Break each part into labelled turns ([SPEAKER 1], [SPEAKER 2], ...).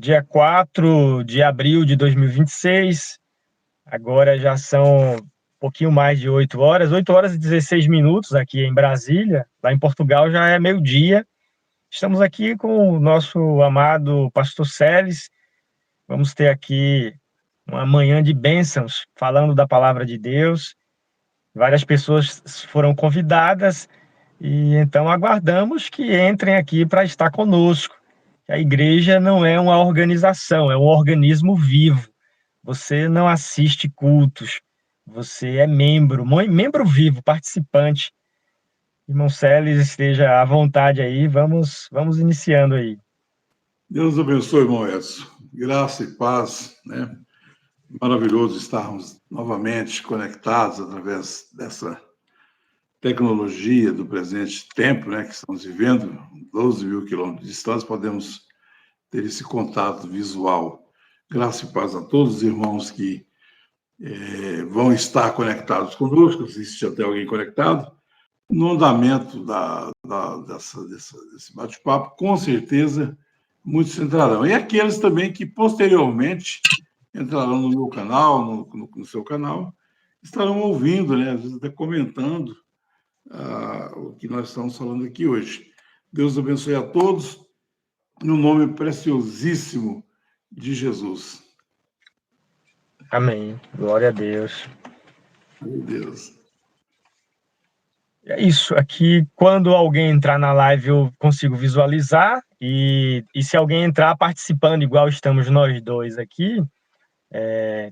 [SPEAKER 1] dia 4 de abril de 2026. Agora já são um pouquinho mais de 8 horas e 16 minutos aqui em Brasília. Lá em Portugal já é meio-dia. Estamos aqui com o nosso amado pastor Celes. Vamos ter aqui uma manhã de bênçãos, falando da palavra de Deus. Várias pessoas foram convidadas e então aguardamos que entrem aqui para estar conosco. A igreja não é uma organização, é um organismo vivo. Você não assiste cultos, você é membro vivo, participante. Irmão Celes, esteja à vontade aí, vamos iniciando aí.
[SPEAKER 2] Deus abençoe, irmão Edson. Graça e paz, né? Maravilhoso estarmos novamente conectados através dessa tecnologia do presente tempo, né, que estamos vivendo, 12 mil quilômetros de distância, podemos ter esse contato visual. Graça e paz a todos os irmãos que vão estar conectados conosco, se até alguém conectado, no andamento desse bate-papo, com certeza, muitos entrarão. E aqueles também que, posteriormente, entrarão no meu canal, no seu canal, estarão ouvindo, né, às vezes até comentando o que nós estamos falando aqui hoje. Deus abençoe a todos, no nome preciosíssimo de Jesus.
[SPEAKER 1] Amém. Glória a Deus.
[SPEAKER 2] Meu Deus.
[SPEAKER 1] É isso. Aqui, quando alguém entrar na live, eu consigo visualizar. E se alguém entrar participando, igual estamos nós dois aqui,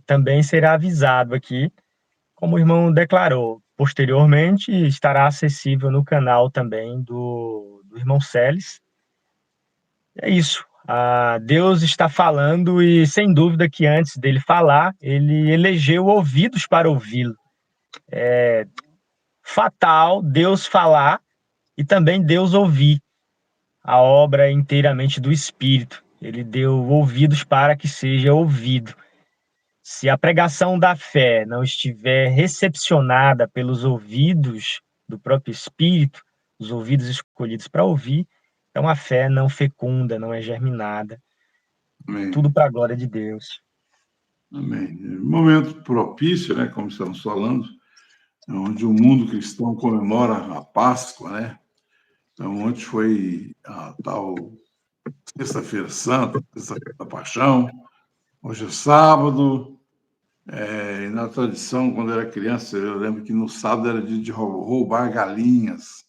[SPEAKER 1] também será avisado aqui. Como o irmão declarou, posteriormente estará acessível no canal também do irmão Celes. É isso. Deus está falando e, sem dúvida, que antes dele falar, ele elegeu ouvidos para ouvi-lo. É fatal Deus falar e também Deus ouvir. A obra é inteiramente do Espírito. Ele deu ouvidos para que seja ouvido. Se a pregação da fé não estiver recepcionada pelos ouvidos do próprio Espírito, os ouvidos escolhidos para ouvir, então a fé não fecunda, não é germinada.
[SPEAKER 2] Amém.
[SPEAKER 1] Tudo para a glória de Deus.
[SPEAKER 2] Amém. Momento propício, né, como estamos falando, onde o mundo cristão comemora a Páscoa, né? Então, ontem foi a tal Sexta-feira Santa, Sexta-feira da Paixão, hoje é sábado. E na tradição, quando eu era criança, eu lembro que no sábado era dia de roubar galinhas,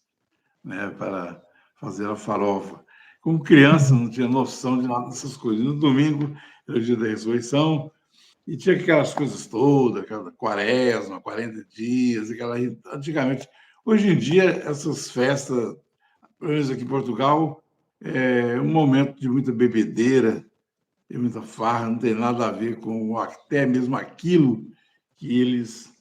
[SPEAKER 2] né, para fazer a farofa. Como criança, não tinha noção de nada dessas coisas. No domingo era o dia da ressurreição, e tinha aquelas coisas todas, aquela quaresma, 40 dias, antigamente. Hoje em dia, essas festas, pelo menos aqui em Portugal, é um momento de muita bebedeira, de muita farra, não tem nada a ver com até mesmo aquilo que eles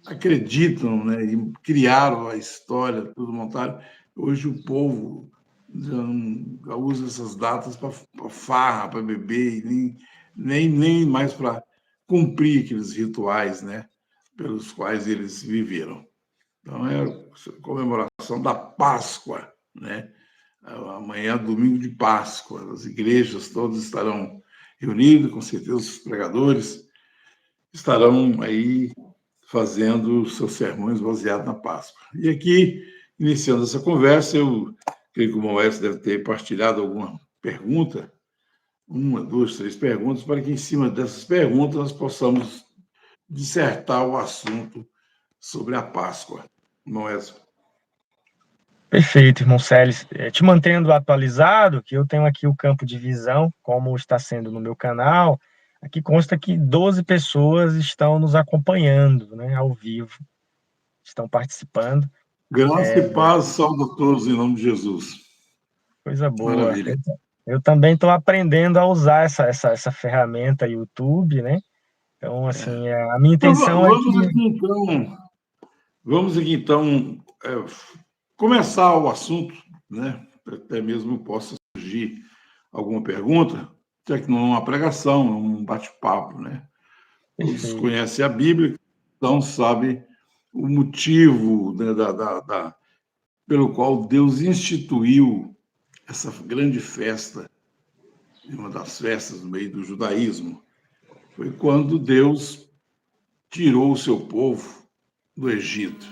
[SPEAKER 2] acreditam, né, e criaram a história, tudo montado. Hoje o povo já usa essas datas para farra, para beber, e nem mais para cumprir aqueles rituais, né, pelos quais eles viveram. Então, é a comemoração da Páscoa, né? Amanhã, domingo de Páscoa. As igrejas todas estarão reunidas, com certeza os pregadores estarão aí fazendo seus sermões baseados na Páscoa. E aqui, iniciando essa conversa, eu creio que o Moés deve ter partilhado alguma pergunta, 1, 2, 3 perguntas, para que em cima dessas perguntas nós possamos dissertar o assunto sobre a Páscoa. Moés.
[SPEAKER 1] Perfeito, irmão Celes. Te mantendo atualizado, que eu tenho aqui o campo de visão, como está sendo no meu canal. Aqui consta que 12 pessoas estão nos acompanhando, né, ao vivo, estão participando.
[SPEAKER 2] Graça e paz, salve a todos em nome de Jesus.
[SPEAKER 1] Coisa boa.
[SPEAKER 2] Maravilha.
[SPEAKER 1] Eu também estou aprendendo a usar essa ferramenta YouTube, né? Então, assim, a minha intenção é que...
[SPEAKER 2] Vamos aqui, então, começar o assunto, né? Até mesmo possa surgir alguma pergunta, já que não é uma pregação, é um bate-papo, né? Todos conhecem a Bíblia, então sabem o motivo, né, pelo qual Deus instituiu essa grande festa uma das festas no meio do judaísmo, foi quando Deus tirou o seu povo do Egito.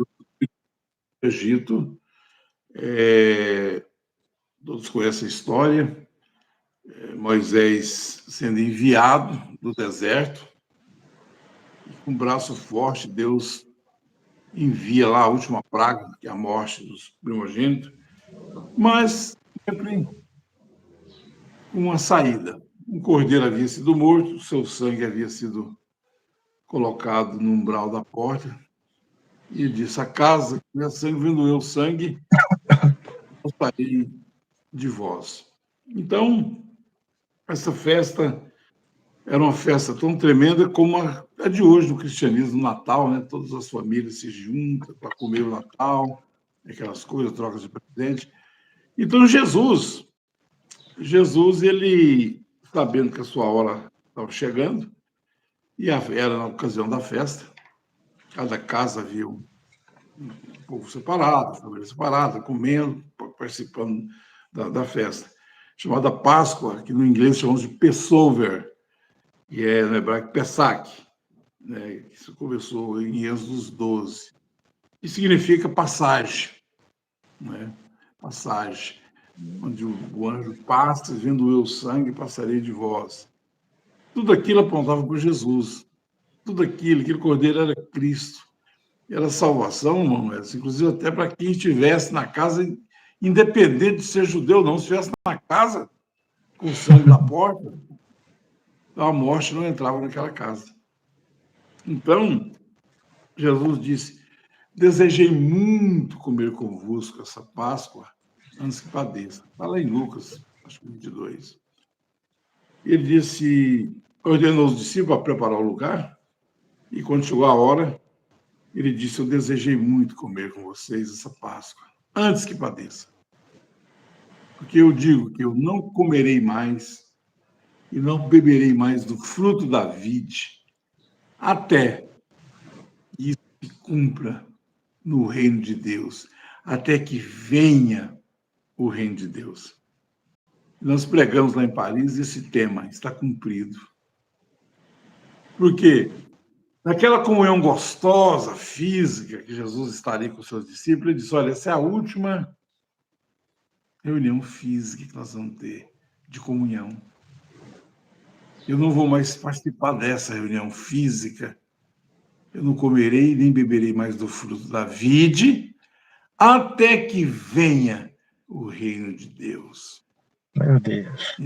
[SPEAKER 2] O Egito, todos conhecem a história, Moisés sendo enviado do deserto, e com um braço forte, Deus envia lá a última praga, que é a morte dos primogênitos, mas sempre com uma saída. Um cordeiro havia sido morto, seu sangue havia sido colocado no umbral da porta, e ele disse: a casa que tiver sangue, vendo eu sangue, eu sairei de vós. Então, essa festa era uma festa tão tremenda como a de hoje no cristianismo, no Natal, né? Todas as famílias se juntam para comer o Natal, aquelas coisas, trocas de presente. Então, Jesus, ele, sabendo que a sua hora estava chegando, e era na ocasião da festa, cada casa havia um povo separado, família separada, comendo, participando da festa, chamada Páscoa, que no inglês chamamos de Passover, e é no hebraico Pesach, né? Isso começou em Êxodo 12, e significa passagem, né? Passagem, onde o anjo passa, vendo eu o sangue, passarei de vós. Tudo aquilo apontava para Jesus, tudo aquilo, aquele cordeiro era Cristo, era salvação, irmão, inclusive até para quem estivesse na casa, independente de ser judeu ou não, se estivesse na casa com sangue na porta, a morte não entrava naquela casa. Então, Jesus disse: desejei muito comer convosco essa Páscoa antes que padeça. Está lá em Lucas, acho que 22. Ele disse, ordenou os discípulos a preparar o lugar, e quando chegou a hora, ele disse: eu desejei muito comer com vocês essa Páscoa antes que padeça. Porque eu digo que eu não comerei mais e não beberei mais do fruto da vide, até que isso se cumpra no reino de Deus, até que venha o reino de Deus. Nós pregamos lá em Paris esse tema, está cumprido. Porque naquela comunhão gostosa, física, que Jesus estaria com os seus discípulos, ele disse: olha, essa é a última reunião física que nós vamos ter de comunhão. Eu não vou mais participar dessa reunião física. Eu não comerei nem beberei mais do fruto da vide, até que venha o reino de Deus.
[SPEAKER 1] Meu Deus.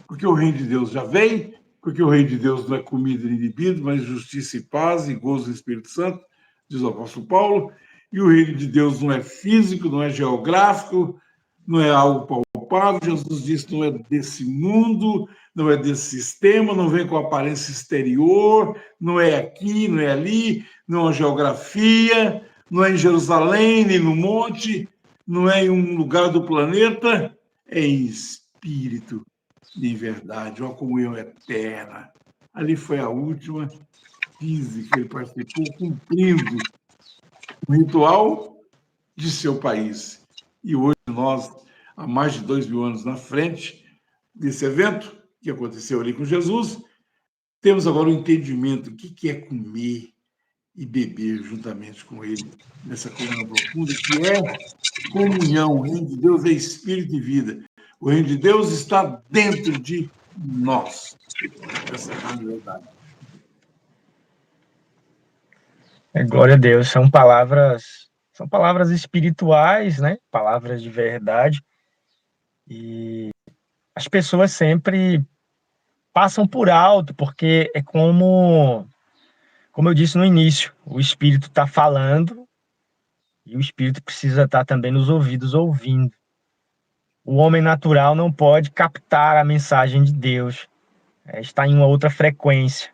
[SPEAKER 2] Porque o reino de Deus já veio, porque o reino de Deus não é comida nem bebida, mas justiça e paz e gozo do Espírito Santo, diz o apóstolo Paulo. E o reino de Deus não é físico, não é geográfico, não é algo palpável. Jesus disse: não é desse mundo, não é desse sistema, não vem com aparência exterior, não é aqui, não é ali, não é geografia, não é em Jerusalém, nem no monte, não é em um lugar do planeta, é em espírito, em verdade, uma comunhão eterna. Ali foi a última física que ele participou, cumprindo o ritual de seu país. E hoje nós, há mais de 2.000 anos na frente desse evento que aconteceu ali com Jesus, temos agora o entendimento do que é comer e beber juntamente com ele, nessa comunhão profunda, que é comunhão. O reino de Deus é espírito e vida. O reino de Deus está dentro de nós. Essa é a verdade.
[SPEAKER 1] Glória a Deus. São palavras espirituais, né? Palavras de verdade. E as pessoas sempre passam por alto, porque é como eu disse no início, o Espírito está falando e o Espírito precisa estar também nos ouvidos ouvindo. O homem natural não pode captar a mensagem de Deus, está em uma outra frequência.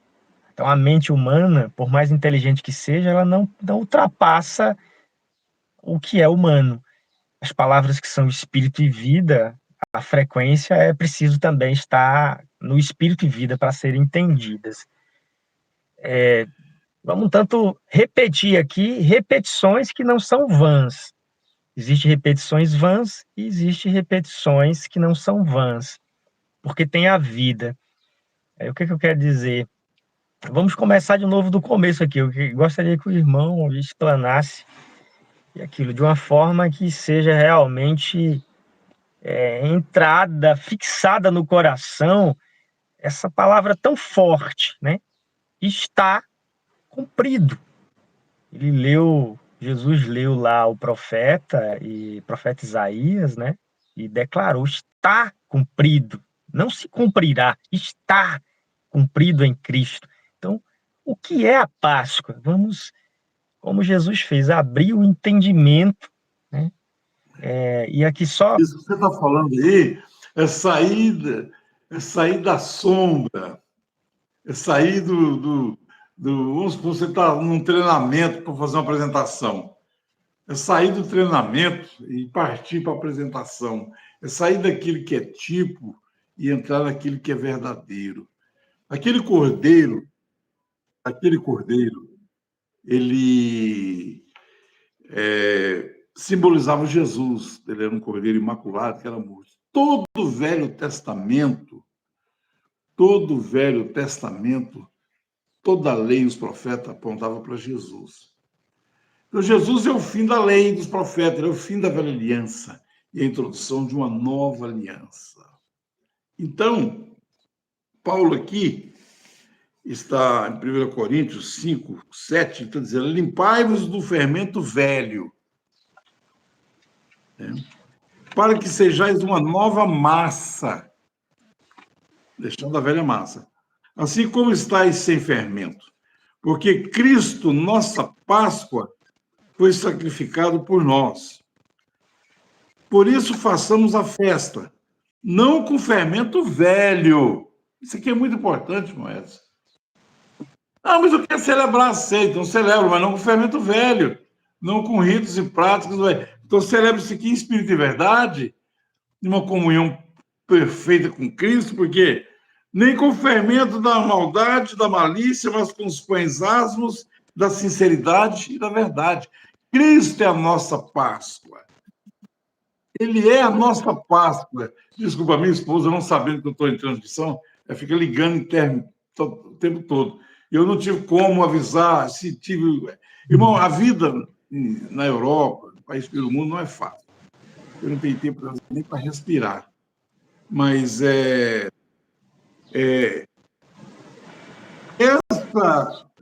[SPEAKER 1] Então, a mente humana, por mais inteligente que seja, ela não ultrapassa o que é humano. As palavras que são espírito e vida, a frequência é preciso também estar no espírito e vida para serem entendidas. Vamos tanto repetir aqui repetições que não são vãs. Existem repetições vãs e existem repetições que não são vãs, porque tem a vida. Aí, o que eu quero dizer? Vamos começar de novo do começo aqui. Eu gostaria que o irmão explanasse aquilo de uma forma que seja realmente entrada, fixada no coração, essa palavra tão forte, né? Está cumprido. Jesus leu lá o profeta Isaías, né? E declarou: está cumprido. Não se cumprirá, está cumprido em Cristo. Então, o que é a Páscoa? Vamos, como Jesus fez, abrir o entendimento, né? E aqui só.
[SPEAKER 2] Isso que você está falando aí é sair da sombra, é sair vamos supor, você está num treinamento para fazer uma apresentação. É sair do treinamento e partir para a apresentação. É sair daquilo que é tipo e entrar naquilo que é verdadeiro. Aquele cordeiro, ele simbolizava Jesus. Ele era um cordeiro imaculado que era morto. Todo o Velho Testamento, toda a lei e os profetas apontavam para Jesus. Então, Jesus é o fim da lei e dos profetas, é o fim da velha aliança e a introdução de uma nova aliança. Então, Paulo aqui está em 1 Coríntios 5, 7, está dizendo: limpai-vos do fermento velho, né, para que sejais uma nova massa, deixando a velha massa, assim como estáis sem fermento, porque Cristo, nossa Páscoa, foi sacrificado por nós. Por isso façamos a festa, não com fermento velho. Isso aqui é muito importante, Moés. Ah, mas eu quero celebrar a ceia, então celebro, mas não com fermento velho, não com ritos e práticas. Então celebro isso aqui em espírito e verdade, numa comunhão perfeita com Cristo, porque nem com o fermento da maldade, da malícia, mas com os pães asmos da sinceridade e da verdade. Cristo é a nossa Páscoa. Ele é a nossa Páscoa. Desculpa, minha esposa, não sabendo que eu estou em transmissão, ela fica ligando em termo o tempo todo. Eu não tive como avisar, se tive... Irmão, a vida na Europa, no país pelo mundo, não é fácil. Eu não tenho tempo nem para respirar. Mas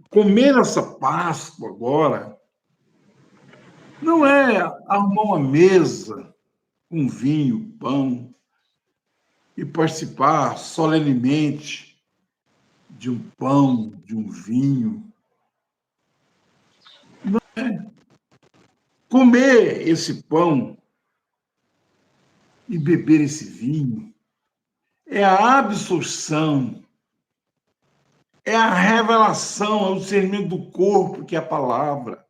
[SPEAKER 2] comer essa Páscoa agora não é arrumar uma mesa, um vinho, pão, e participar solenemente de um pão, de um vinho. Não é. Comer esse pão e beber esse vinho é a absorção, é a revelação, é o discernimento do corpo, que é a palavra.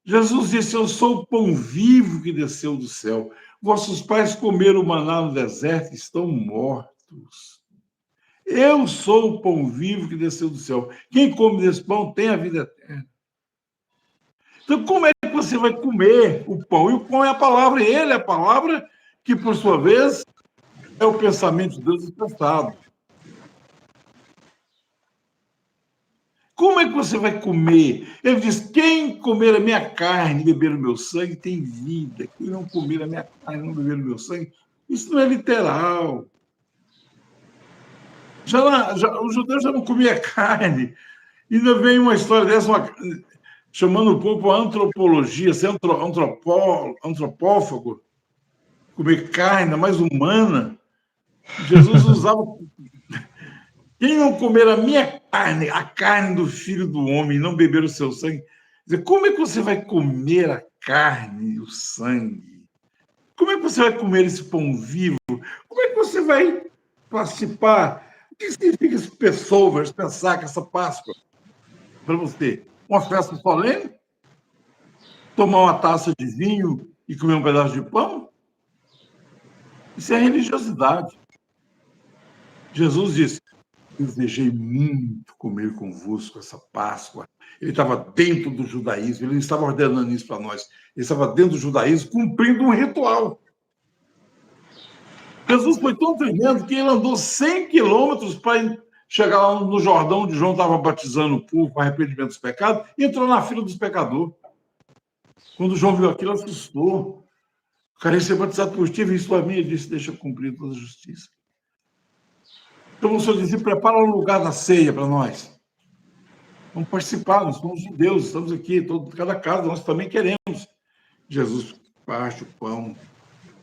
[SPEAKER 2] Jesus disse: eu sou o pão vivo que desceu do céu. Vossos pais comeram maná no deserto e estão mortos. Eu sou o pão vivo que desceu do céu. Quem come desse pão tem a vida eterna. Então, como é que você vai comer o pão? E o pão é a palavra, e ele é a palavra que, por sua vez, é o pensamento de Deus expressado. Como é que você vai comer? Ele diz: quem comer a minha carne e beber o meu sangue tem vida. Quem não comer a minha carne e não beber o meu sangue, isso não é literal. Os judeus já não comiam carne. Ainda vem uma história dessa, chamando o povo a antropologia, ser antropófago, comer carne, ainda mais humana. Jesus usava... Quem não comer a minha carne, a carne do Filho do Homem, e não beber o seu sangue, como é que você vai comer a carne e o sangue? Como é que você vai comer esse pão vivo? Como é que você vai participar? O que significa esse Passover, pensar que essa Páscoa, para você, uma festa solene? Tomar uma taça de vinho e comer um pedaço de pão? Isso é religiosidade. Jesus disse: desejei muito comer convosco essa Páscoa. Ele estava dentro do judaísmo, ele não estava ordenando isso para nós, ele estava dentro do judaísmo, cumprindo um ritual. Jesus foi tão tremendo que ele andou 100 quilômetros para chegar lá no Jordão, onde João estava batizando o povo para arrependimento dos pecados, e entrou na fila dos pecadores. Quando João viu aquilo, assustou. O cara ia ser batizado por ti, isso a mim, ele disse, deixa eu cumprir toda a justiça. Então o Senhor disse, prepara um lugar da ceia para nós. Vamos participar, nós somos judeus, estamos aqui, cada casa nós também queremos. Jesus parte o pão,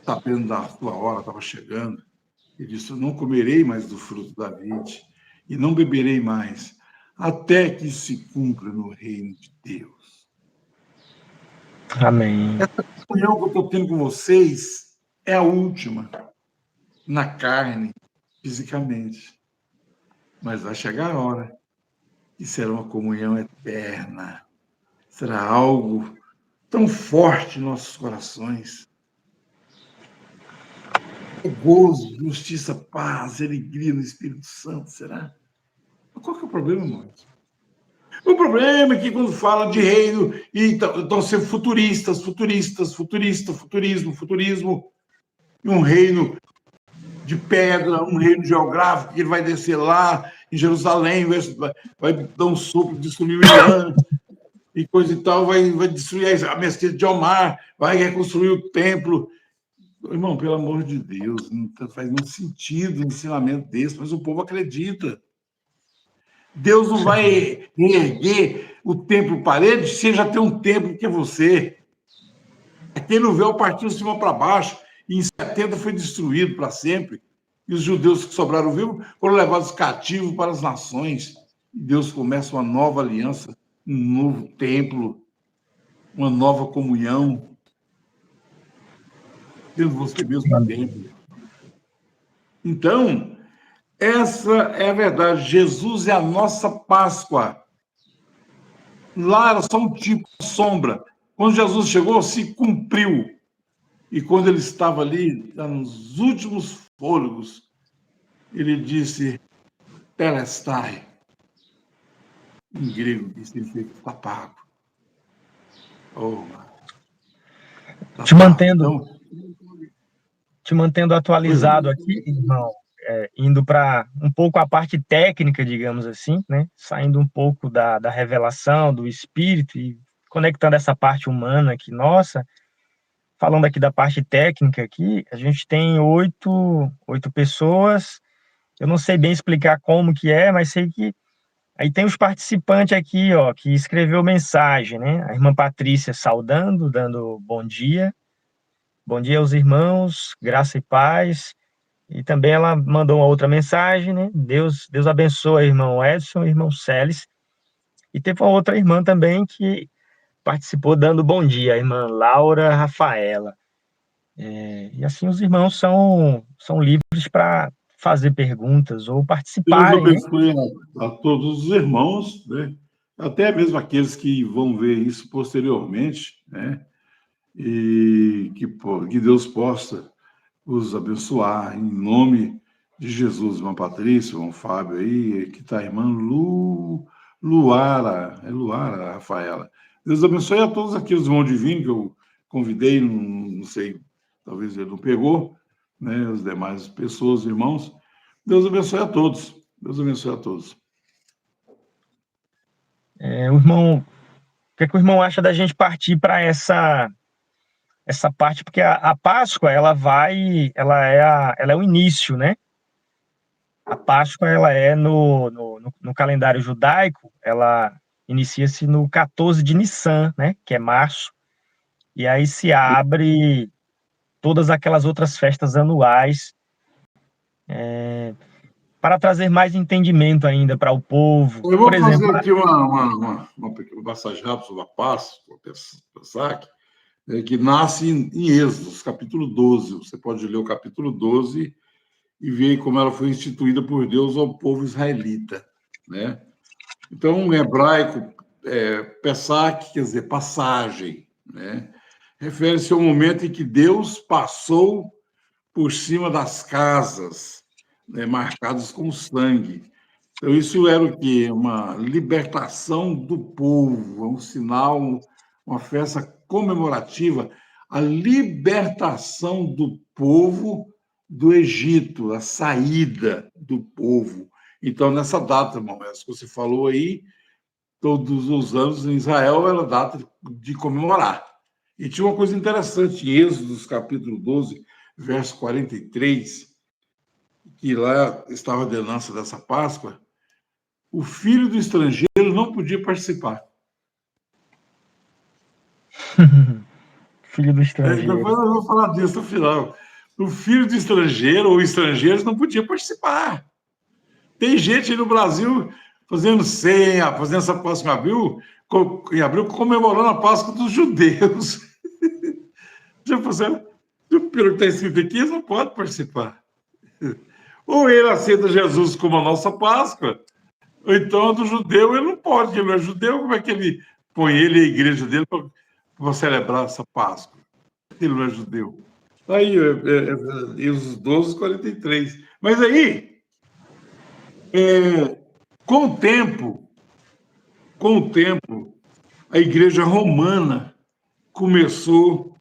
[SPEAKER 2] sabendo da sua hora, estava chegando. Ele disse, não comerei mais do fruto da vide, e não beberei mais, até que se cumpra no reino de Deus.
[SPEAKER 1] Amém.
[SPEAKER 2] Essa comunhão que eu estou tendo com vocês é a última, na carne, fisicamente. Mas vai chegar a hora que será uma comunhão eterna. Será algo tão forte em nossos corações. Gozo, justiça, paz, alegria no Espírito Santo, será? Qual que é o problema, irmãos? O problema é que quando fala de reino, estão sendo futurismo, e um reino de pedra, um reino geográfico, que ele vai descer lá em Jerusalém, vai dar um sopro, destruir o Irã, e coisa e tal, vai destruir a mesquita de Omar, vai reconstruir o templo. Irmão, pelo amor de Deus, não faz nenhum sentido um ensinamento desse, mas o povo acredita. Deus não vai reerguer o templo parede se ele já tem um templo que é você. Aquele véu partiu de cima para baixo e em 70 foi destruído para sempre. E os judeus que sobraram vivos foram levados cativos para as nações. E Deus começa uma nova aliança, um novo templo, uma nova comunhão. Tendo você mesmo templo. Então, essa é a verdade. Jesus é a nossa Páscoa. Lá era só um tipo de sombra. Quando Jesus chegou, se cumpriu. E quando ele estava ali, nos últimos fôlegos, ele disse, Telestai. Em grego, que significa está pago. Oh, tá
[SPEAKER 1] te mantendo atualizado aqui, irmão, indo para um pouco a parte técnica, digamos assim, né? Saindo um pouco da revelação, do espírito e conectando essa parte humana aqui, nossa, falando aqui da parte técnica aqui, a gente tem oito pessoas, eu não sei bem explicar como que é, mas sei que aí tem os participantes aqui, ó, que escreveu mensagem, né? A irmã Patrícia saudando, dando bom dia aos irmãos, graça e paz. E também ela mandou uma outra mensagem, né? Deus abençoe, irmão Edson, irmão Celes. E teve uma outra irmã também que participou dando bom dia, a irmã Laura Rafaela. E assim os irmãos são livres para fazer perguntas ou
[SPEAKER 2] Deus
[SPEAKER 1] participarem, né?
[SPEAKER 2] abençoe a todos os irmãos, né? Até mesmo aqueles que vão ver isso posteriormente, né? E que Deus possa os abençoar em nome de Jesus, irmã Patrícia, irmão Fábio aí, que está a irmã Luara, Rafaela. Deus abençoe a todos aqueles irmãos divinos que eu convidei, não sei, talvez ele não pegou, né? As demais pessoas, irmãos. Deus abençoe a todos. Deus abençoe a todos.
[SPEAKER 1] O irmão, o que é que o irmão acha da gente partir para essa parte? Porque a Páscoa, ela é o início, né? A Páscoa, ela é no calendário judaico, ela inicia-se no 14 de Nissan, né? Que é março. E aí se abre todas aquelas outras festas anuais, para trazer mais entendimento ainda para o povo.
[SPEAKER 2] Eu
[SPEAKER 1] Por
[SPEAKER 2] vou
[SPEAKER 1] exemplo,
[SPEAKER 2] fazer aqui uma pequena passagem rápida sobre a Páscoa, Pesach, que nasce em Êxodo, capítulo 12. Você pode ler o capítulo 12 e ver como ela foi instituída por Deus ao povo israelita, né? Então, em hebraico, Pesach quer dizer passagem, né? Refere-se ao momento em que Deus passou por cima das casas, né, marcadas com sangue. Então, isso era o quê? Uma libertação do povo, um sinal, uma festa comemorativa, a libertação do povo do Egito, a saída do povo. Então, nessa data, irmão, essa que você falou aí, todos os anos em Israel era data de comemorar. E tinha uma coisa interessante, em Êxodo, capítulo 12, verso 43, que lá estava a ordenança dessa Páscoa, o filho do estrangeiro não podia participar.
[SPEAKER 1] Filho do
[SPEAKER 2] Depois
[SPEAKER 1] estrangeiro.
[SPEAKER 2] eu vou falar disso no final. O filho do estrangeiro ou estrangeiros não podia participar. Tem gente aí no Brasil fazendo ceia, fazendo essa Páscoa em abril comemorando a Páscoa dos judeus. Já fizeram, pelo que está escrito aqui, eles não podem participar. Ou ele aceita Jesus como a nossa Páscoa, ou então a do judeu ele não pode, ele não é judeu, como é que ele põe ele e a igreja dele para celebrar essa Páscoa? Ele não é judeu. Aí, os 12, 43. Mas aí, com o tempo, a igreja romana começou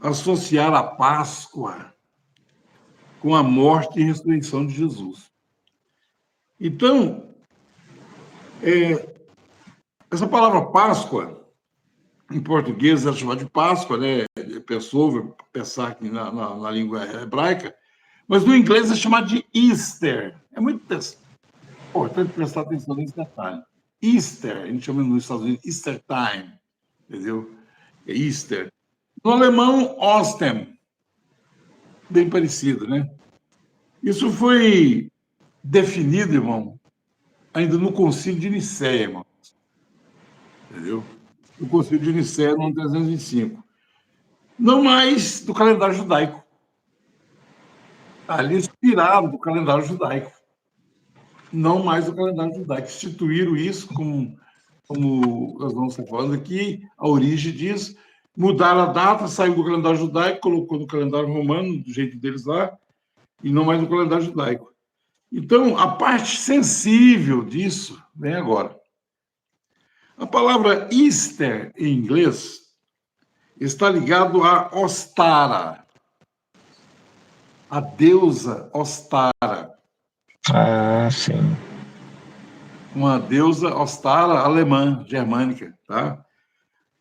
[SPEAKER 2] a associar a Páscoa com a morte e ressurreição de Jesus. Então, essa palavra Páscoa, em português, é chamada de Páscoa, né? A pessoa vai pensar aqui na língua hebraica, mas no inglês é chamado de Easter. É muito importante prestar atenção nesse detalhe. Easter, a gente chama nos Estados Unidos Easter Time, entendeu? É Easter. No alemão, Ostern, bem parecido, né? Isso foi definido, irmão, ainda no Concílio de Nicéia, irmão. Entendeu? No Concílio de Nicéia, no ano 325. Não mais do calendário judaico. Ali inspirado do calendário judaico. Não mais do calendário judaico. Instituíram isso como nós vamos estar falando aqui, a origem disso. Mudaram a data, saiu do calendário judaico, colocou no calendário romano, do jeito deles lá, e não mais no calendário judaico. Então, a parte sensível disso vem agora. A palavra Easter, em inglês, está ligado a Ostara, a deusa Ostara.
[SPEAKER 1] Ah, sim.
[SPEAKER 2] Uma deusa Ostara alemã, germânica, tá?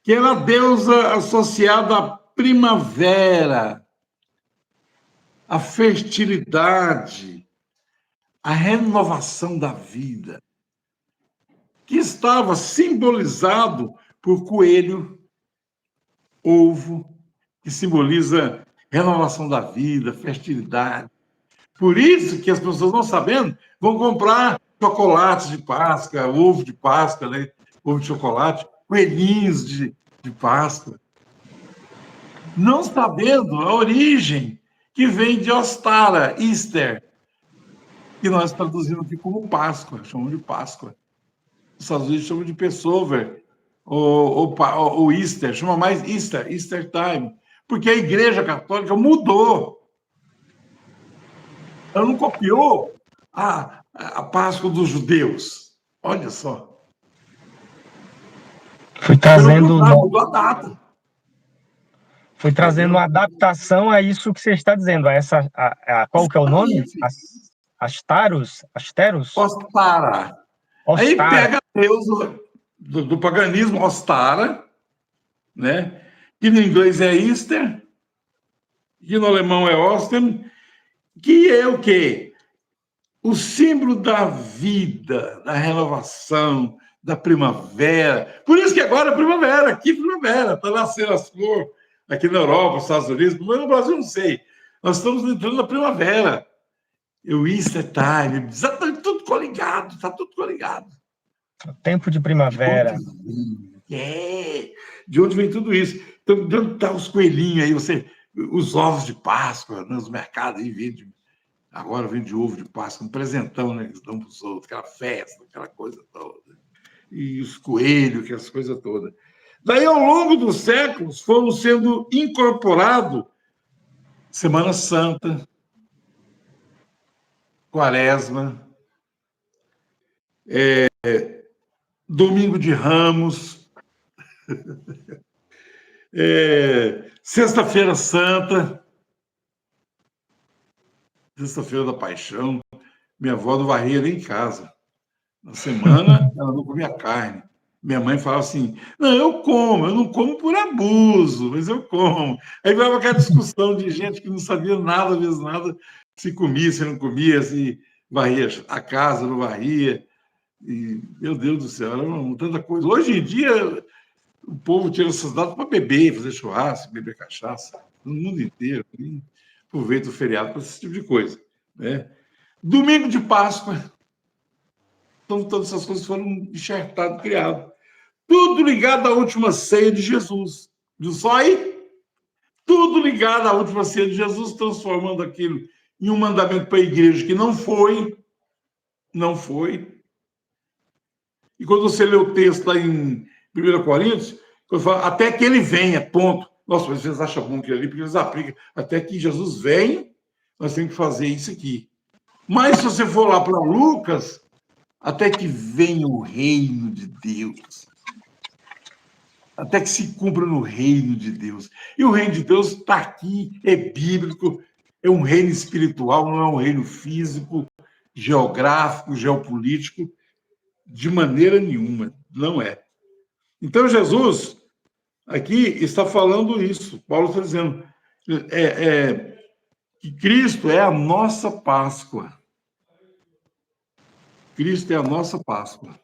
[SPEAKER 2] Que era a deusa associada à primavera, à fertilidade, à renovação da vida, que estava simbolizado por coelho, ovo, que simboliza renovação da vida, fertilidade. Por isso que as pessoas, não sabendo, vão comprar chocolates de Páscoa, ovo de Páscoa, né? Ovo de chocolate, coelhinhos de Páscoa. Não sabendo a origem que vem de Ostara, Easter, que nós traduzimos aqui como Páscoa, chamamos de Páscoa. Os Estados Unidos chamam de Passover, ou Easter, chama mais Easter Time, porque a Igreja Católica mudou. Ela não copiou a Páscoa dos judeus. Olha só.
[SPEAKER 1] Foi
[SPEAKER 2] Pelo
[SPEAKER 1] trazendo,
[SPEAKER 2] contrário, mudou a data.
[SPEAKER 1] foi trazendo
[SPEAKER 2] Entendeu?
[SPEAKER 1] uma adaptação a isso que você está dizendo, qual que é o nome?
[SPEAKER 2] Exatamente.
[SPEAKER 1] Asteros?
[SPEAKER 2] Ostara. Aí
[SPEAKER 1] Ostara.
[SPEAKER 2] pega Deus do paganismo, Ostara, né? Que no inglês é Easter, que no alemão é Ostern, que é o quê? O símbolo da vida, da renovação, da primavera. Por isso que agora é primavera, aqui primavera, está nascendo as flores, aqui na Europa, nos Estados Unidos, mas no Brasil não sei. Nós estamos entrando na primavera. O Easter Time, exatamente tudo coligado, está tudo coligado.
[SPEAKER 1] Tempo de
[SPEAKER 2] De onde
[SPEAKER 1] primavera.
[SPEAKER 2] vem? De onde vem tudo isso? Então, de onde estão os coelhinhos aí? Os ovos de Páscoa, nos mercados aí vende. Agora vende ovo de Páscoa, um presentão, né? Que eles dão para os outros, aquela festa, aquela coisa toda. E os coelhos, aquelas coisas todas. Daí, ao longo dos séculos, foram sendo incorporados Semana Santa, Quaresma, Domingo de Ramos, Sexta-feira Santa, Sexta-feira da Paixão. Minha avó não varria nem em casa. Na semana, ela não comia carne. Minha mãe falava assim: não, eu não como por abuso, mas eu como. Aí veio aquela discussão de gente que não sabia nada, às vezes nada, se comia, se não comia, se varria a casa, não varria. E, meu Deus do céu, era tanta coisa. Hoje em dia, o povo tira essas datas para beber, fazer churrasco, beber cachaça, no mundo inteiro. E aproveita o feriado para esse tipo de coisa. Né? Domingo de Páscoa. Então, todas essas coisas foram enxertadas, criadas. Tudo ligado à última ceia de Jesus. Viu só aí? Tudo ligado à última ceia de Jesus, transformando aquilo em um mandamento para a igreja que não foi. Não foi. E quando você lê o texto lá em 1 Coríntios, quando fala, até que ele venha, ponto. Nossa, mas vocês acham bom que ali, porque eles aplicam. Até que Jesus venha, nós temos que fazer isso aqui. Mas se você for lá para Lucas, até que venha o reino de Deus. Até que se cumpra no reino de Deus. E o reino de Deus está aqui, é bíblico, é um reino espiritual, não é um reino físico, geográfico, geopolítico, de maneira nenhuma, não é. Então, Jesus, aqui, está falando isso. Paulo está dizendo que Cristo é a nossa Páscoa. Cristo é a nossa Páscoa.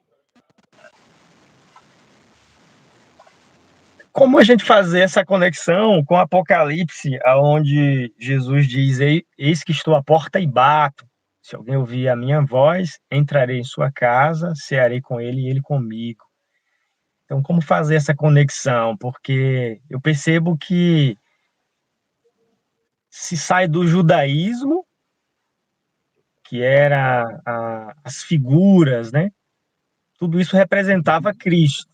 [SPEAKER 1] Como a gente fazer essa conexão com Apocalipse, onde Jesus diz: Eis que estou à porta e bato. Se alguém ouvir a minha voz, entrarei em sua casa, cearei com ele e ele comigo. Então, como fazer essa conexão? Porque eu percebo que se sai do judaísmo, que era as figuras, né? Tudo isso representava Cristo.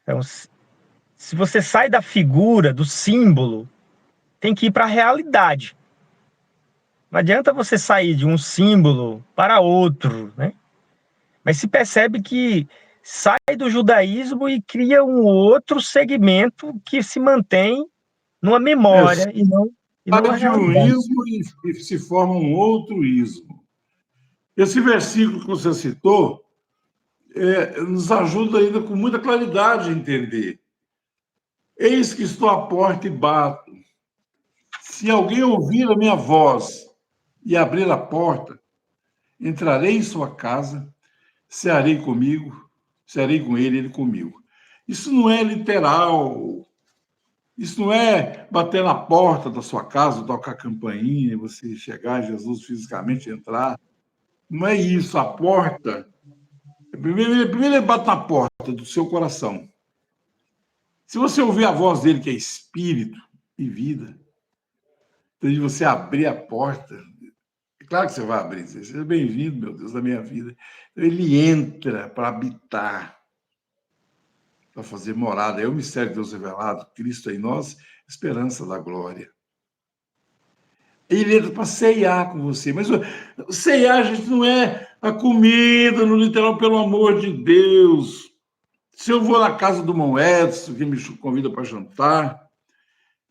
[SPEAKER 1] Então, se você sai da figura, do símbolo, tem que ir para a realidade. Não adianta você sair de um símbolo para outro, né? Mas se percebe que sai do judaísmo e cria um outro segmento que se mantém numa memória e não
[SPEAKER 2] Sai
[SPEAKER 1] numa
[SPEAKER 2] de um
[SPEAKER 1] realidade.
[SPEAKER 2] ismo e se forma um outro ismo. Esse versículo que você citou nos ajuda ainda com muita claridade a entender. Eis que estou à porta e bato. Se alguém ouvir a minha voz e abrir a porta, entrarei em sua casa, cearei comigo, cearei com ele, ele comigo. Isso não é literal. Isso não é bater na porta da sua casa, tocar a campainha, você chegar, Jesus fisicamente entrar. Não é isso. A porta. Primeiro ele bate na porta do seu coração. Se você ouvir a voz dele, que é espírito e vida, então de você abrir a porta, é claro que você vai abrir. Seja bem-vindo, meu Deus, da minha vida. Ele entra para habitar, para fazer morada. É o mistério de Deus revelado, Cristo em nós, esperança da glória. Ele entra para ceiar com você. Mas ceiar, gente, não é a comida, no literal, pelo amor de Deus. Se eu vou na casa do irmão Edson, que me convida para jantar,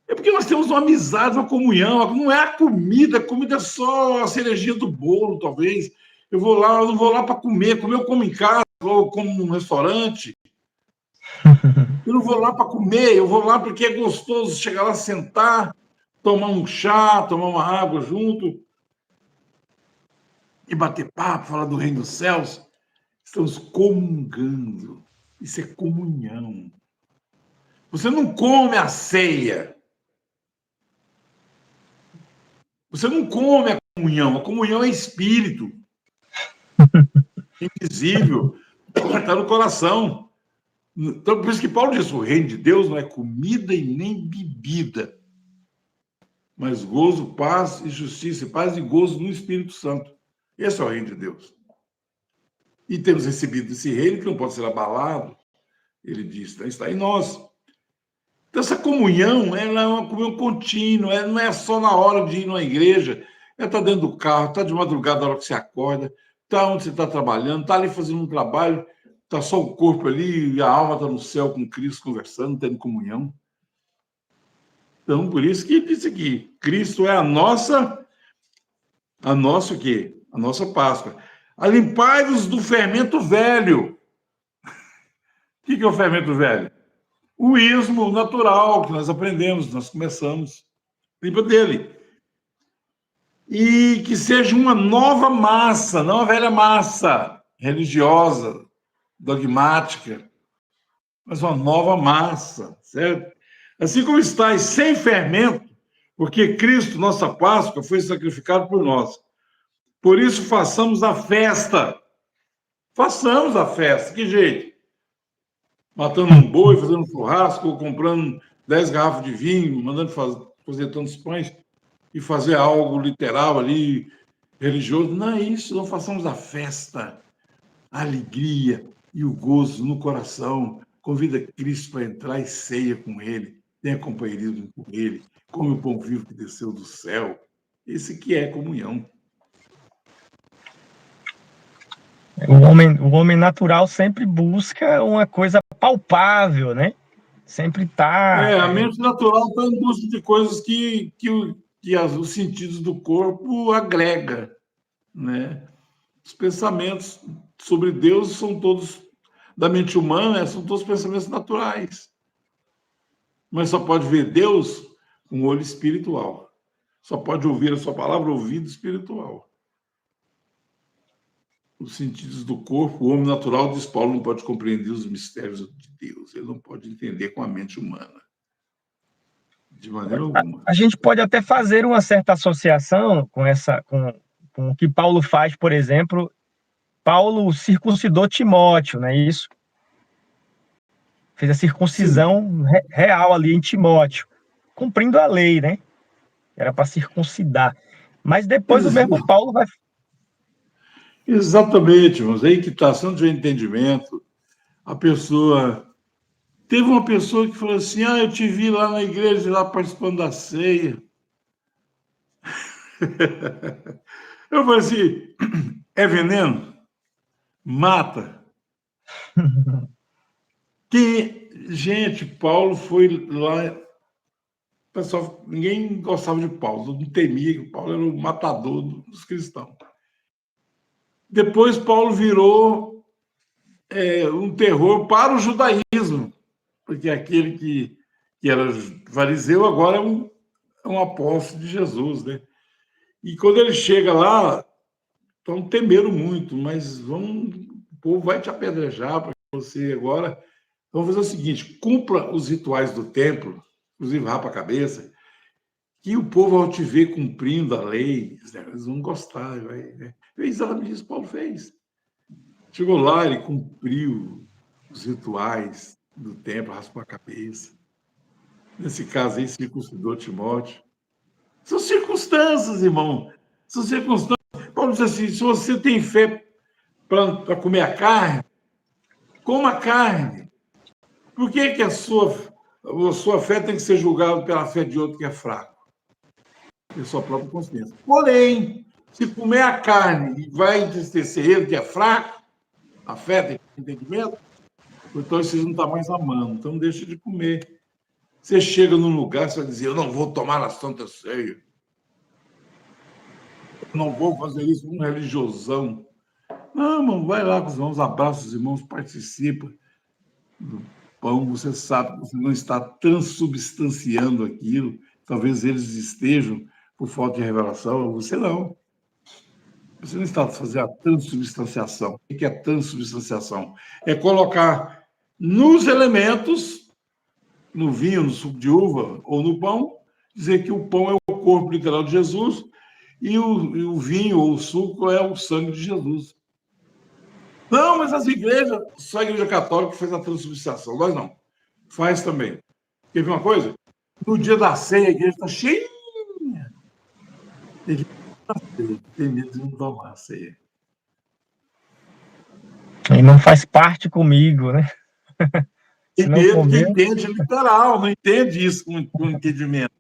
[SPEAKER 2] é porque nós temos uma amizade, uma comunhão. Não é a comida é só a cerejinha do bolo, talvez. Eu não vou lá para comer eu como em casa, ou como num restaurante. Eu não vou lá para comer, eu vou lá porque é gostoso chegar lá, sentar, tomar um chá, tomar uma água junto e bater papo, falar do reino dos céus. Estamos comungando. Isso é comunhão. Você não come a ceia. Você não come a comunhão. A comunhão é espírito. Invisível. Está no coração. Então, por isso que Paulo diz, o reino de Deus não é comida e nem bebida, mas gozo, paz e justiça, paz e gozo no Espírito Santo. Esse é o reino de Deus. E temos recebido esse reino que não pode ser abalado, ele diz, né? Está em nós. Então, essa comunhão, ela é uma comunhão contínua, não é só na hora de ir na igreja, é estar dentro do carro, estar de madrugada na hora que você acorda, está onde você está trabalhando, está ali fazendo um trabalho, está só o corpo ali e a alma está no céu com Cristo conversando, tendo comunhão. Então, por isso que ele disse aqui, Cristo é a nossa o quê? A nossa Páscoa. Alimpai-vos do fermento velho. O que é o fermento velho? O ismo natural que nós aprendemos, nós começamos. Limpa dele. E que seja uma nova massa, não a velha massa religiosa, dogmática, mas uma nova massa, certo? Assim como estáis sem fermento, porque Cristo, nossa Páscoa, foi sacrificado por nós. Por isso, façamos a festa. Façamos a festa. Que jeito? Matando um boi, fazendo um churrasco, ou comprando 10 garrafas de vinho, mandando fazer tantos pães e fazer algo literal ali, religioso. Não é isso, não façamos a festa, a alegria e o gozo no coração. Convida Cristo para entrar e ceia com Ele, tenha companheirismo com Ele, come o pão vivo que desceu do céu. Esse que é comunhão.
[SPEAKER 1] O homem natural sempre busca uma coisa palpável, né? Sempre está.
[SPEAKER 2] A mente natural está em busca de coisas que os sentidos do corpo agrega, né? Os pensamentos sobre Deus são todos da mente humana, são todos pensamentos naturais. Mas só pode ver Deus com o olho espiritual. Só pode ouvir a sua palavra, ouvido espiritual. Os sentidos do corpo, o homem natural, diz Paulo, não pode compreender os mistérios de Deus. Ele não pode entender com a mente humana. De maneira alguma.
[SPEAKER 1] A gente pode até fazer uma certa associação com o que Paulo faz, por exemplo. Paulo circuncidou Timóteo, não é isso? Fez a circuncisão real ali em Timóteo, cumprindo a lei, né? Era para circuncidar. Mas depois o mesmo Paulo vai.
[SPEAKER 2] Exatamente, mas aí que está, se não tiver entendimento, a pessoa. Teve uma pessoa que falou assim: eu te vi lá na igreja, lá participando da ceia. Eu falei assim: é veneno? Mata. Gente, Paulo foi lá. Pessoal, ninguém gostava de Paulo, não temia que Paulo era o matador dos cristãos. Depois, Paulo virou um terror para o judaísmo, porque aquele que era fariseu agora é um apóstolo de Jesus, né? E quando ele chega lá, estão temendo muito, mas o povo vai te apedrejar para você agora. Vamos fazer o seguinte: cumpra os rituais do templo, inclusive rapa a cabeça, que o povo, ao te ver cumprindo a lei, eles vão gostar. É exatamente isso que Paulo fez. Chegou lá, ele cumpriu os rituais do templo, raspou a cabeça. Nesse caso aí, circuncidou Timóteo. São circunstâncias, irmão. São circunstâncias. Paulo diz assim: se você tem fé para comer a carne, coma a carne. Por que a sua fé tem que ser julgada pela fé de outro que é fraco? Pela sua própria consciência. Porém, se comer a carne e vai entristecer ele que é fraco, a fé tem entendimento, então vocês não estão mais amando, então deixa de comer. Você chega num lugar, você vai dizer: eu não vou tomar a Santa Ceia. Eu não vou fazer isso com um religiosão. Não, irmão, vai lá com os irmãos, abraça os irmãos, participa do pão. Você sabe que você não está transubstanciando aquilo. Talvez eles estejam por falta de revelação, você não. Você não está fazendo a transubstanciação. O que é transubstanciação? É colocar nos elementos, no vinho, no suco de uva ou no pão, dizer que o pão é o corpo literal de Jesus e o vinho ou o suco é o sangue de Jesus. Não, mas as igrejas, só a igreja católica fez a transubstanciação, nós não. Faz também. Quer ver uma coisa? No dia da ceia, a igreja está cheinha. Tem medo de não tomar a ceia.
[SPEAKER 1] E não faz parte comigo, né?
[SPEAKER 2] Tem medo que entende literal, não entende isso com entendimento.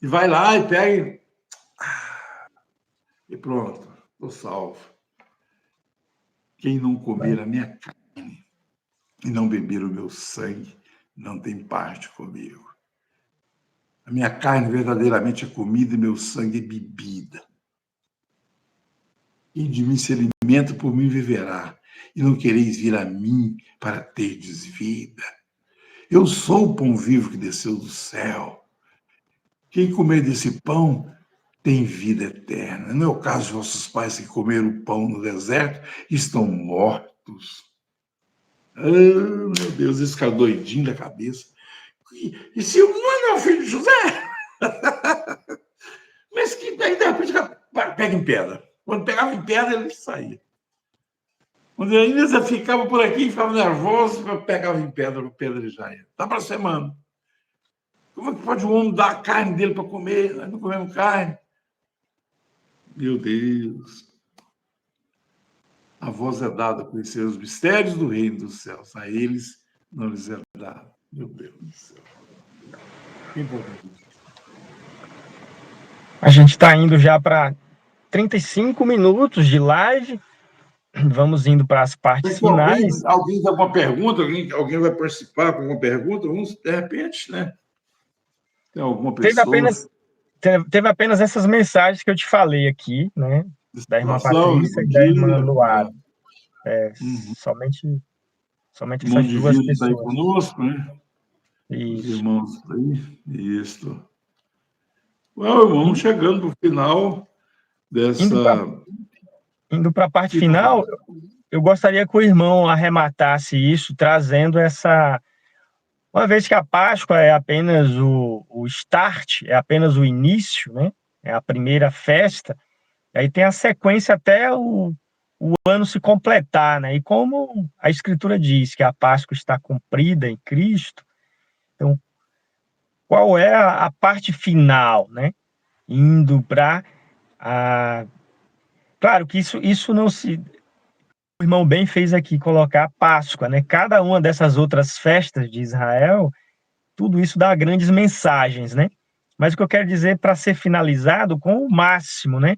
[SPEAKER 2] E vai lá e pega e pronto, estou salvo. Quem não comer a minha carne e não beber o meu sangue, não tem parte comigo. A minha carne verdadeiramente é comida e meu sangue é bebida. Quem de mim se alimenta, por mim viverá, e não quereis vir a mim para terdes vida. Eu sou o pão vivo que desceu do céu. Quem comer desse pão tem vida eterna. Não é o caso de vossos pais que comeram o pão no deserto e estão mortos. Ah, meu Deus, esse cara doidinho da cabeça. E se o não é o filho de José? Mas que daí, de repente, pega em pedra. Quando pegava em pedra, ele saía. Quando ele ainda ficava por aqui, ficava nervoso, pegava em pedra, o pedra já ia. Tá para semana. Como é que pode o homem dar a carne dele para comer? Nós não comemos carne. Meu Deus. A voz é dada a conhecer os mistérios do reino dos céus. A eles não lhes é dado. Meu Deus do céu. Que importante.
[SPEAKER 1] A gente está indo já para 35 minutos de live. Vamos indo para as partes finais.
[SPEAKER 2] Alguém tem alguma pergunta? Alguém vai participar com alguma pergunta? Vamos, de repente, né? Tem alguma pessoa?
[SPEAKER 1] Teve apenas essas mensagens que eu te falei aqui, né? Da irmã Patrícia e da irmã Luara. Somente essas duas pessoas.
[SPEAKER 2] Está aí conosco, né?
[SPEAKER 1] Isso.
[SPEAKER 2] Os irmãos aí. Isso. Vamos chegando para o final dessa.
[SPEAKER 1] Indo para a parte final, eu gostaria que o irmão arrematasse isso, trazendo essa. Uma vez que a Páscoa é apenas o start, é apenas o início, né? É a primeira festa, aí tem a sequência até o ano se completar, né? E como a Escritura diz que a Páscoa está cumprida em Cristo, então, qual é a parte final, né? Indo para a. Claro que isso não se. O irmão bem fez aqui colocar a Páscoa, né? Cada uma dessas outras festas de Israel, tudo isso dá grandes mensagens, né? Mas o que eu quero dizer para ser finalizado com o máximo, né?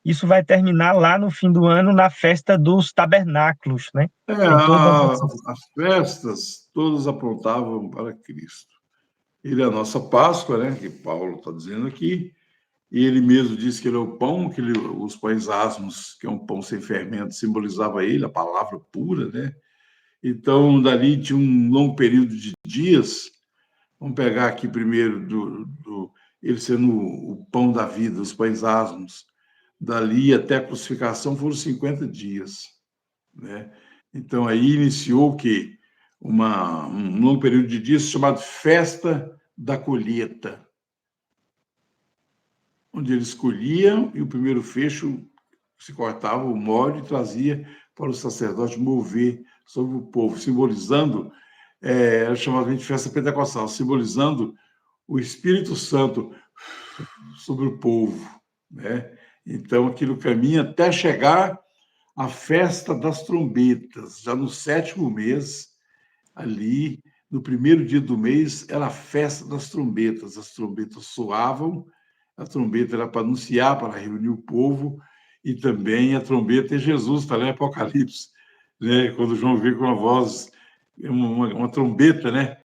[SPEAKER 1] Isso vai terminar lá no fim do ano na festa dos tabernáculos, né?
[SPEAKER 2] As festas todas apontavam para Cristo. Ele é a nossa Páscoa, né? Que Paulo está dizendo aqui. E ele mesmo disse que ele é o pão, que os pães asmos, que é um pão sem fermento, simbolizava ele, a palavra pura, né? Então, dali de um longo período de dias, vamos pegar aqui primeiro ele sendo o pão da vida, os pães asmos, dali até a crucificação foram 50 dias, né? Então, aí iniciou o quê? Um longo período de dias chamado Festa da Colheita, onde eles colhiam e o primeiro fecho se cortava o molde e trazia para o sacerdote mover sobre o povo, simbolizando, era chamado de festa pentecostal, simbolizando o Espírito Santo sobre o povo, né? Então, aquilo caminha até chegar à festa das trombetas, já no 7º mês, ali, no primeiro dia do mês, era a festa das trombetas. As trombetas soavam, a trombeta era para anunciar, para reunir o povo, e também a trombeta é Jesus, está lá em Apocalipse, né? Quando João veio com uma voz, uma trombeta, né?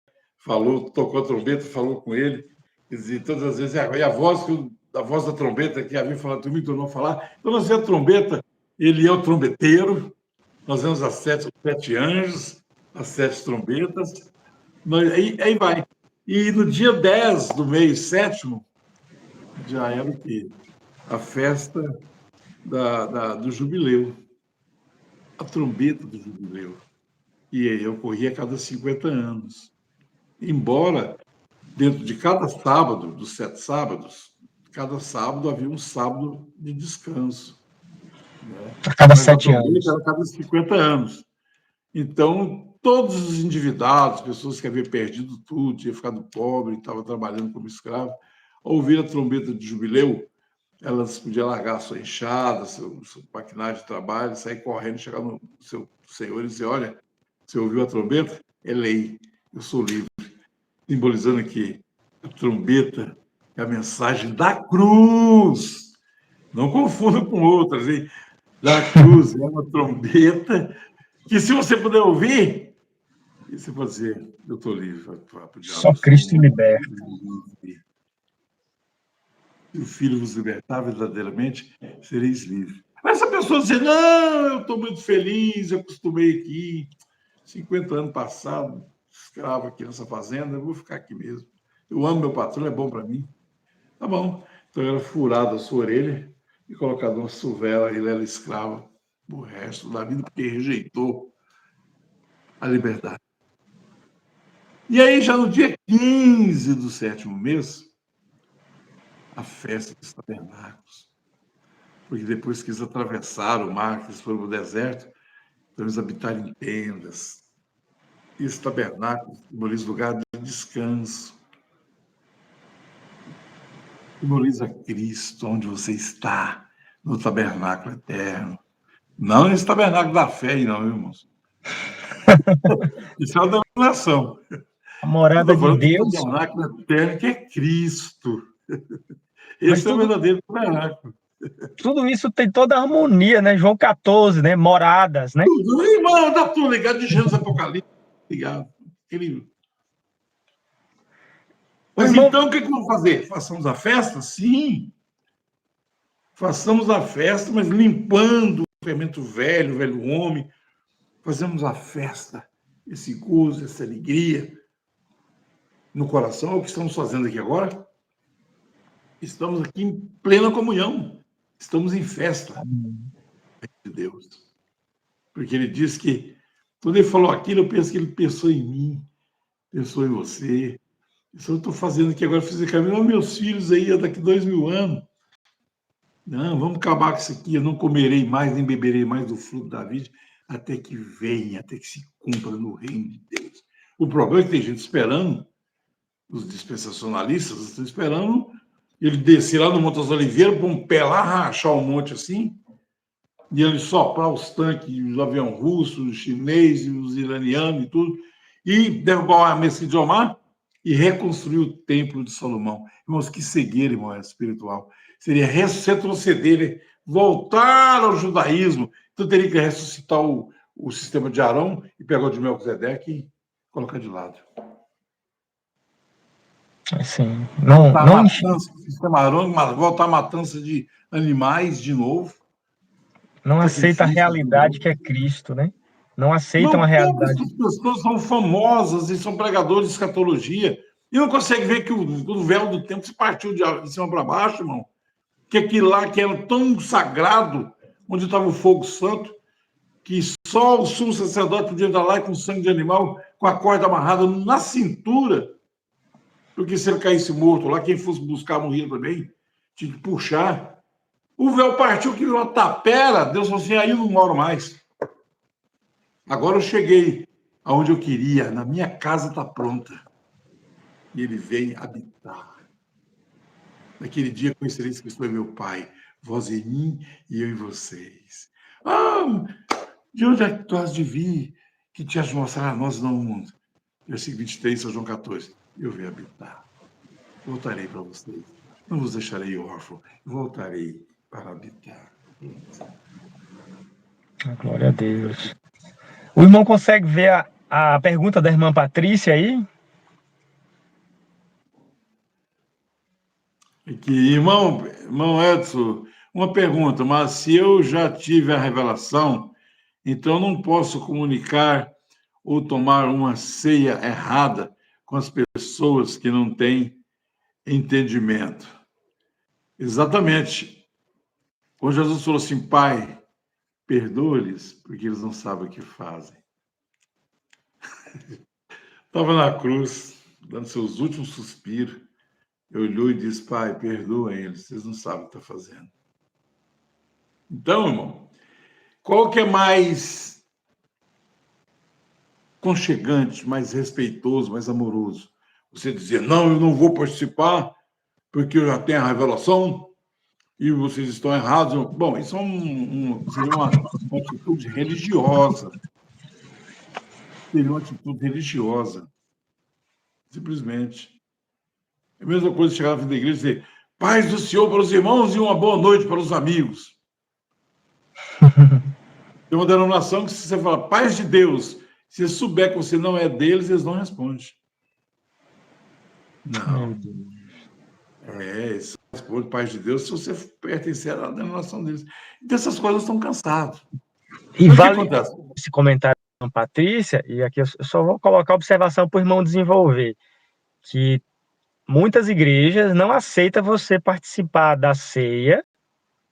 [SPEAKER 2] Tocou a trombeta, falou com ele, e todas as vezes, e a voz da trombeta que havia falado, tu me tornou a falar. Então, nós vemos a trombeta, ele é o trombeteiro, nós vemos os 7 anjos, as 7 trombetas, aí vai. E no dia 10 do mês 7º, já era o quê? A festa do jubileu, a trombeta do jubileu. E aí ocorria a cada 50 anos. Embora, dentro de cada sábado, dos 7 sábados, cada sábado havia um sábado de descanso. Né?
[SPEAKER 1] A cada 7 anos.
[SPEAKER 2] Era a cada 50 anos. Então, todos os endividados, pessoas que haviam perdido tudo, tinham ficado pobre, estavam trabalhando como escravo, ao ouvir a trombeta de jubileu, elas podiam largar a sua enxada, seu maquinário de trabalho, sair correndo, chegar no seu senhor e dizer: olha, você ouviu a trombeta? É lei, eu sou livre. Simbolizando aqui, a trombeta é a mensagem da cruz. Não confunda com outras, hein? da cruz, é uma trombeta, que se você puder ouvir, você pode dizer, eu estou livre, para o diabo,
[SPEAKER 1] Só
[SPEAKER 2] eu sou
[SPEAKER 1] Cristo liberta.
[SPEAKER 2] livre. Se o Filho vos libertar verdadeiramente, sereis livres. Mas essa pessoa dizer, não, eu estou muito feliz, eu acostumei aqui, 50 anos passados, escravo aqui nessa fazenda, eu vou ficar aqui mesmo. Eu amo meu patrão, é bom para mim. Tá bom. Então era furado a sua orelha e colocado uma suvela, ele era escravo o resto da vida, porque rejeitou a liberdade. E aí, já no dia 15 do 7º mês, a festa dos tabernáculos. Porque depois que eles atravessaram o mar, que eles foram para o deserto, então eles habitaram em tendas. E esse tabernáculo simboliza lugar de descanso. Simboliza Cristo, onde você está, no tabernáculo eterno. Não nesse tabernáculo da fé, não, irmãos. Isso é uma denominação.
[SPEAKER 1] A
[SPEAKER 2] Eu
[SPEAKER 1] morada
[SPEAKER 2] estou
[SPEAKER 1] de
[SPEAKER 2] falando do
[SPEAKER 1] Deus,
[SPEAKER 2] tabernáculo eterno, que é Cristo.
[SPEAKER 1] mas
[SPEAKER 2] Esse é o verdadeiro tabernáculo.
[SPEAKER 1] tudo isso tem toda a harmonia, né? João 14, né? Moradas, né?
[SPEAKER 2] Tudo, irmão, tá tudo ligado de Gênesis Apocalipse. Ligado. Incrível.
[SPEAKER 1] O
[SPEAKER 2] Mas
[SPEAKER 1] irmão,
[SPEAKER 2] então, o que vamos fazer? Façamos a festa? Sim. Façamos a festa, mas limpando o fermento velho, o velho homem. Fazemos a festa, esse gozo, essa alegria no coração. É o que estamos fazendo aqui agora. Estamos aqui em plena comunhão. Estamos em festa de Deus. Porque ele diz que, quando ele falou aquilo, eu penso que ele pensou em mim, pensou em você. Isso eu estou fazendo aqui agora, fiz caminho, meus filhos aí, daqui 2000 anos. Não, vamos acabar com isso aqui, eu não comerei mais, nem beberei mais do fruto da vide, até que venha, até que se cumpra no reino de Deus. O problema é que tem gente esperando, os dispensacionalistas estão esperando ele descer lá no Monte das Oliveiras, pôr um pé lá, rachar o monte assim, e ele soprar os tanques, os aviões russos, os chineses, os iranianos e tudo, e derrubar a mesquita de Omar e reconstruir o templo de Salomão. Irmãos, que cegueira, irmão, espiritual. Seria retroceder, voltar ao judaísmo. Então teria que ressuscitar o sistema de Arão e pegar o de Melquisedeque e colocar de lado.
[SPEAKER 1] assim,
[SPEAKER 2] Voltar a matança do sistema Arão, voltar a matança de animais de novo.
[SPEAKER 1] não aceita a realidade que é Cristo, né? Não aceitam a
[SPEAKER 2] Não, todas
[SPEAKER 1] realidade.
[SPEAKER 2] as pessoas são famosas e são pregadores de escatologia e não consegue ver que o véu do tempo se partiu de cima para baixo, irmão. Que aquilo lá que era tão sagrado, onde estava o fogo santo, que só o sumo sacerdote podia estar lá com sangue de animal, com a corda amarrada na cintura, porque se ele caísse morto lá, quem fosse buscar morria também, tinha que puxar. O véu partiu, que virou uma tapera, Deus falou assim, aí eu não moro mais. Agora eu cheguei aonde eu queria, na minha casa está pronta. E ele vem habitar. Naquele dia conhecereis que Cristo é meu Pai, vós em mim e eu em vocês. Ah, de onde é que tu has de vir, que te has de mostrar a nós não o mundo? Versículo 23, São João 14. Eu venho habitar. Voltarei para vocês. Não vos deixarei órfão. Voltarei para habitar.
[SPEAKER 1] Glória a Deus. O irmão consegue ver a pergunta da irmã Patrícia aí?
[SPEAKER 2] Aqui, irmão Edson, uma pergunta, mas se eu já tive a revelação, então não posso comunicar ou tomar uma ceia errada com as pessoas que não têm entendimento. Exatamente. Quando Jesus falou assim, Pai, perdoa-lhes, porque eles não sabem o que fazem. Estava na cruz, dando seus últimos suspiros, olhou e disse, Pai, perdoa eles, vocês não sabem o que estão fazendo. Então, irmão, qual que é mais conchegante, mais respeitoso, mais amoroso? Você dizer, não, eu não vou participar porque eu já tenho a revelação e vocês estão errados. Bom, isso seria uma atitude religiosa. Seria uma atitude religiosa. Simplesmente. É a mesma coisa chegar na frente da igreja e dizer, paz do Senhor para os irmãos e uma boa noite para os amigos. Tem uma denominação que, se você fala paz de Deus, se eles souber que você não é deles, eles não respondem. Não. Eles respondem paz de Deus se você pertencer à denominação deles. Então, essas coisas estão cansadas.
[SPEAKER 1] E
[SPEAKER 2] Mas o que
[SPEAKER 1] vale
[SPEAKER 2] acontece?
[SPEAKER 1] esse comentário da Patrícia, e aqui eu só vou colocar a observação para o irmão desenvolver, que muitas igrejas não aceitam você participar da ceia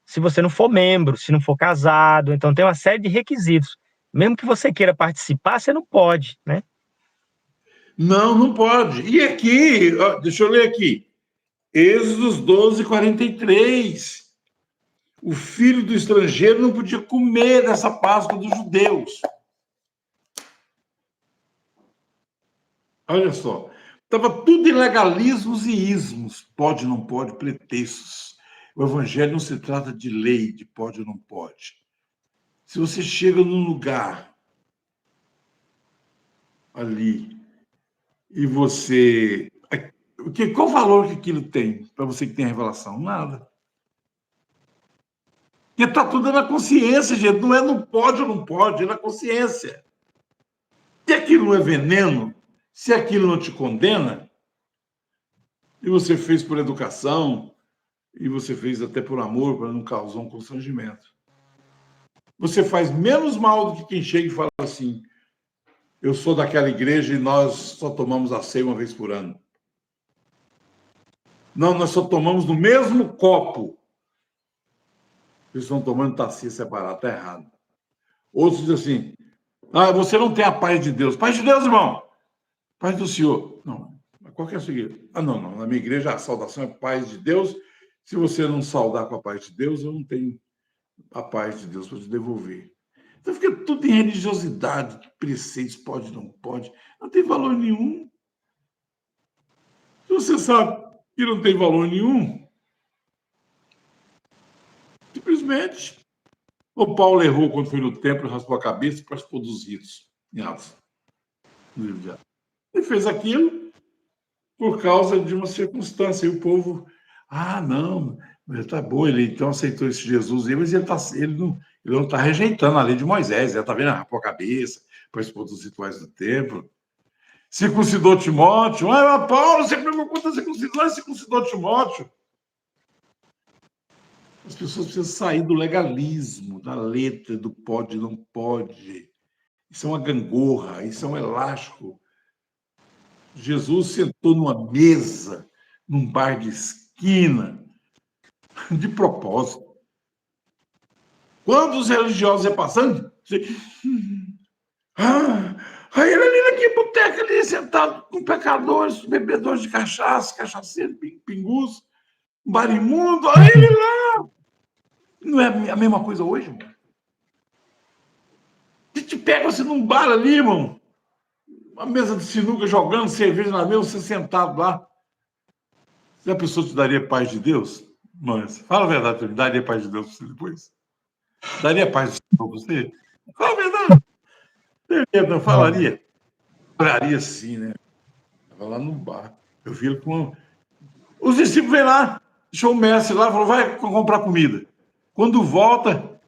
[SPEAKER 1] se você não for membro, se não for casado. Então tem uma série de requisitos. Mesmo que você queira participar, você não pode, né?
[SPEAKER 2] Não, não pode. E aqui, ó, deixa eu ler aqui. Êxodos 12, 43. O filho do estrangeiro não podia comer dessa Páscoa dos judeus. Olha só. Estava tudo em legalismos e ismos. Pode, não pode, pretextos. O evangelho não se trata de lei, de pode ou não pode. Se você chega num lugar ali e você... Qual o valor que aquilo tem para você que tem revelação? Nada. Porque está tudo na consciência, gente. Não é não pode ou não pode, é na consciência. Se aquilo não é veneno, se aquilo não te condena, e você fez por educação, e você fez até por amor, para não causar um constrangimento, você faz menos mal do que quem chega e fala assim: eu sou daquela igreja e nós só tomamos a ceia uma vez por ano. Não, nós só tomamos no mesmo copo. Eles estão tomando tacinha separada, está errado. Outros dizem assim: você não tem a paz de Deus. Paz de Deus, irmão. Paz do Senhor. Não, qual que é a sua igreja? Não. Na minha igreja a saudação é paz de Deus. Se você não saudar com a paz de Deus, eu não tenho a paz de Deus para te devolver. Então fica tudo em religiosidade, preceitos, pode, não pode. Não tem valor nenhum. Se você sabe que não tem valor nenhum, simplesmente. O Paulo errou quando foi no templo e raspou a cabeça e participou dos ritos em Atos. Ele fez aquilo por causa de uma circunstância. E o povo, não, tá bom, ele então aceitou esse Jesus, mas ele não está rejeitando a lei de Moisés, ele está vendo, raspou a cabeça, participou dos rituais do templo. Circuncidou Timóteo. Paulo, você perguntou quanto circuncidou Timóteo. As pessoas precisam sair do legalismo, da letra, do pode, não pode. Isso é uma gangorra, isso é um elástico. Jesus sentou numa mesa, num bar de esquina, de propósito. Quando os religiosos iam passando, aí ele ali naquele boteco ali, sentado com pecadores, bebedores de cachaça, cachaceiros, pingus, bar imundo, aí ele lá. Não é a mesma coisa hoje, irmão? Se te pega você num bar ali, irmão, uma mesa de sinuca jogando cerveja na mesa, você sentado lá. Se a pessoa te daria paz de Deus? Mas, fala a verdade, me daria paz de Deus para você depois? Daria paz de Deus para você? Fala a verdade. Não falaria? Falaria sim, né? Estava lá no bar. Eu vi ele com... Os discípulos vêm lá, deixou o mestre lá, falou, vai comprar comida. Quando volta,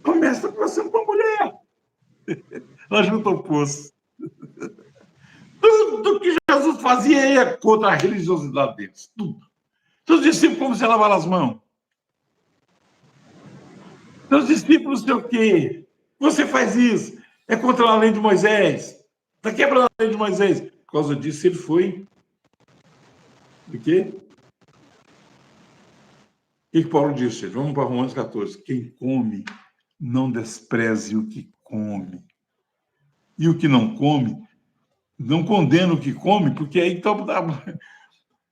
[SPEAKER 2] o mestre está conversando com a mulher. Lá junto ao poço. Tudo que Jesus fazia ia contra a religiosidade deles. Tudo. Seus discípulos, como você lavar as mãos? Seus discípulos, não sei o quê. Você faz isso. É contra a lei de Moisés. Está quebrando a lei de Moisés. Por causa disso, ele foi... O quê? O que Paulo disse, gente? Vamos para Romanos 14. Quem come, não despreze o que come. E o que não come, não condena o que come, porque aí então...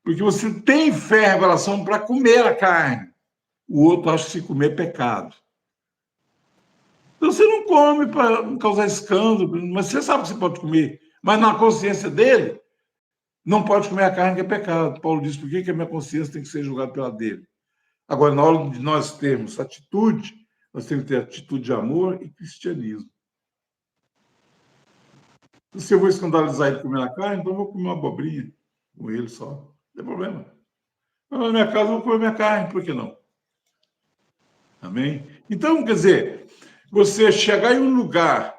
[SPEAKER 2] Porque você tem fé e revelação para comer a carne. O outro acha que se comer é pecado. Então você não come para não causar escândalo, mas você sabe que você pode comer. Mas na consciência dele, não pode comer a carne que é pecado. Paulo diz, por que a minha consciência tem que ser julgada pela dele? Agora, na hora de nós termos atitude, nós temos que ter atitude de amor e cristianismo. Se eu vou escandalizar ele comendo a carne, então eu vou comer uma abobrinha com ele só. Não tem problema. Na minha casa eu vou comer minha carne, por que não? Amém? Então, quer dizer, você chegar em um lugar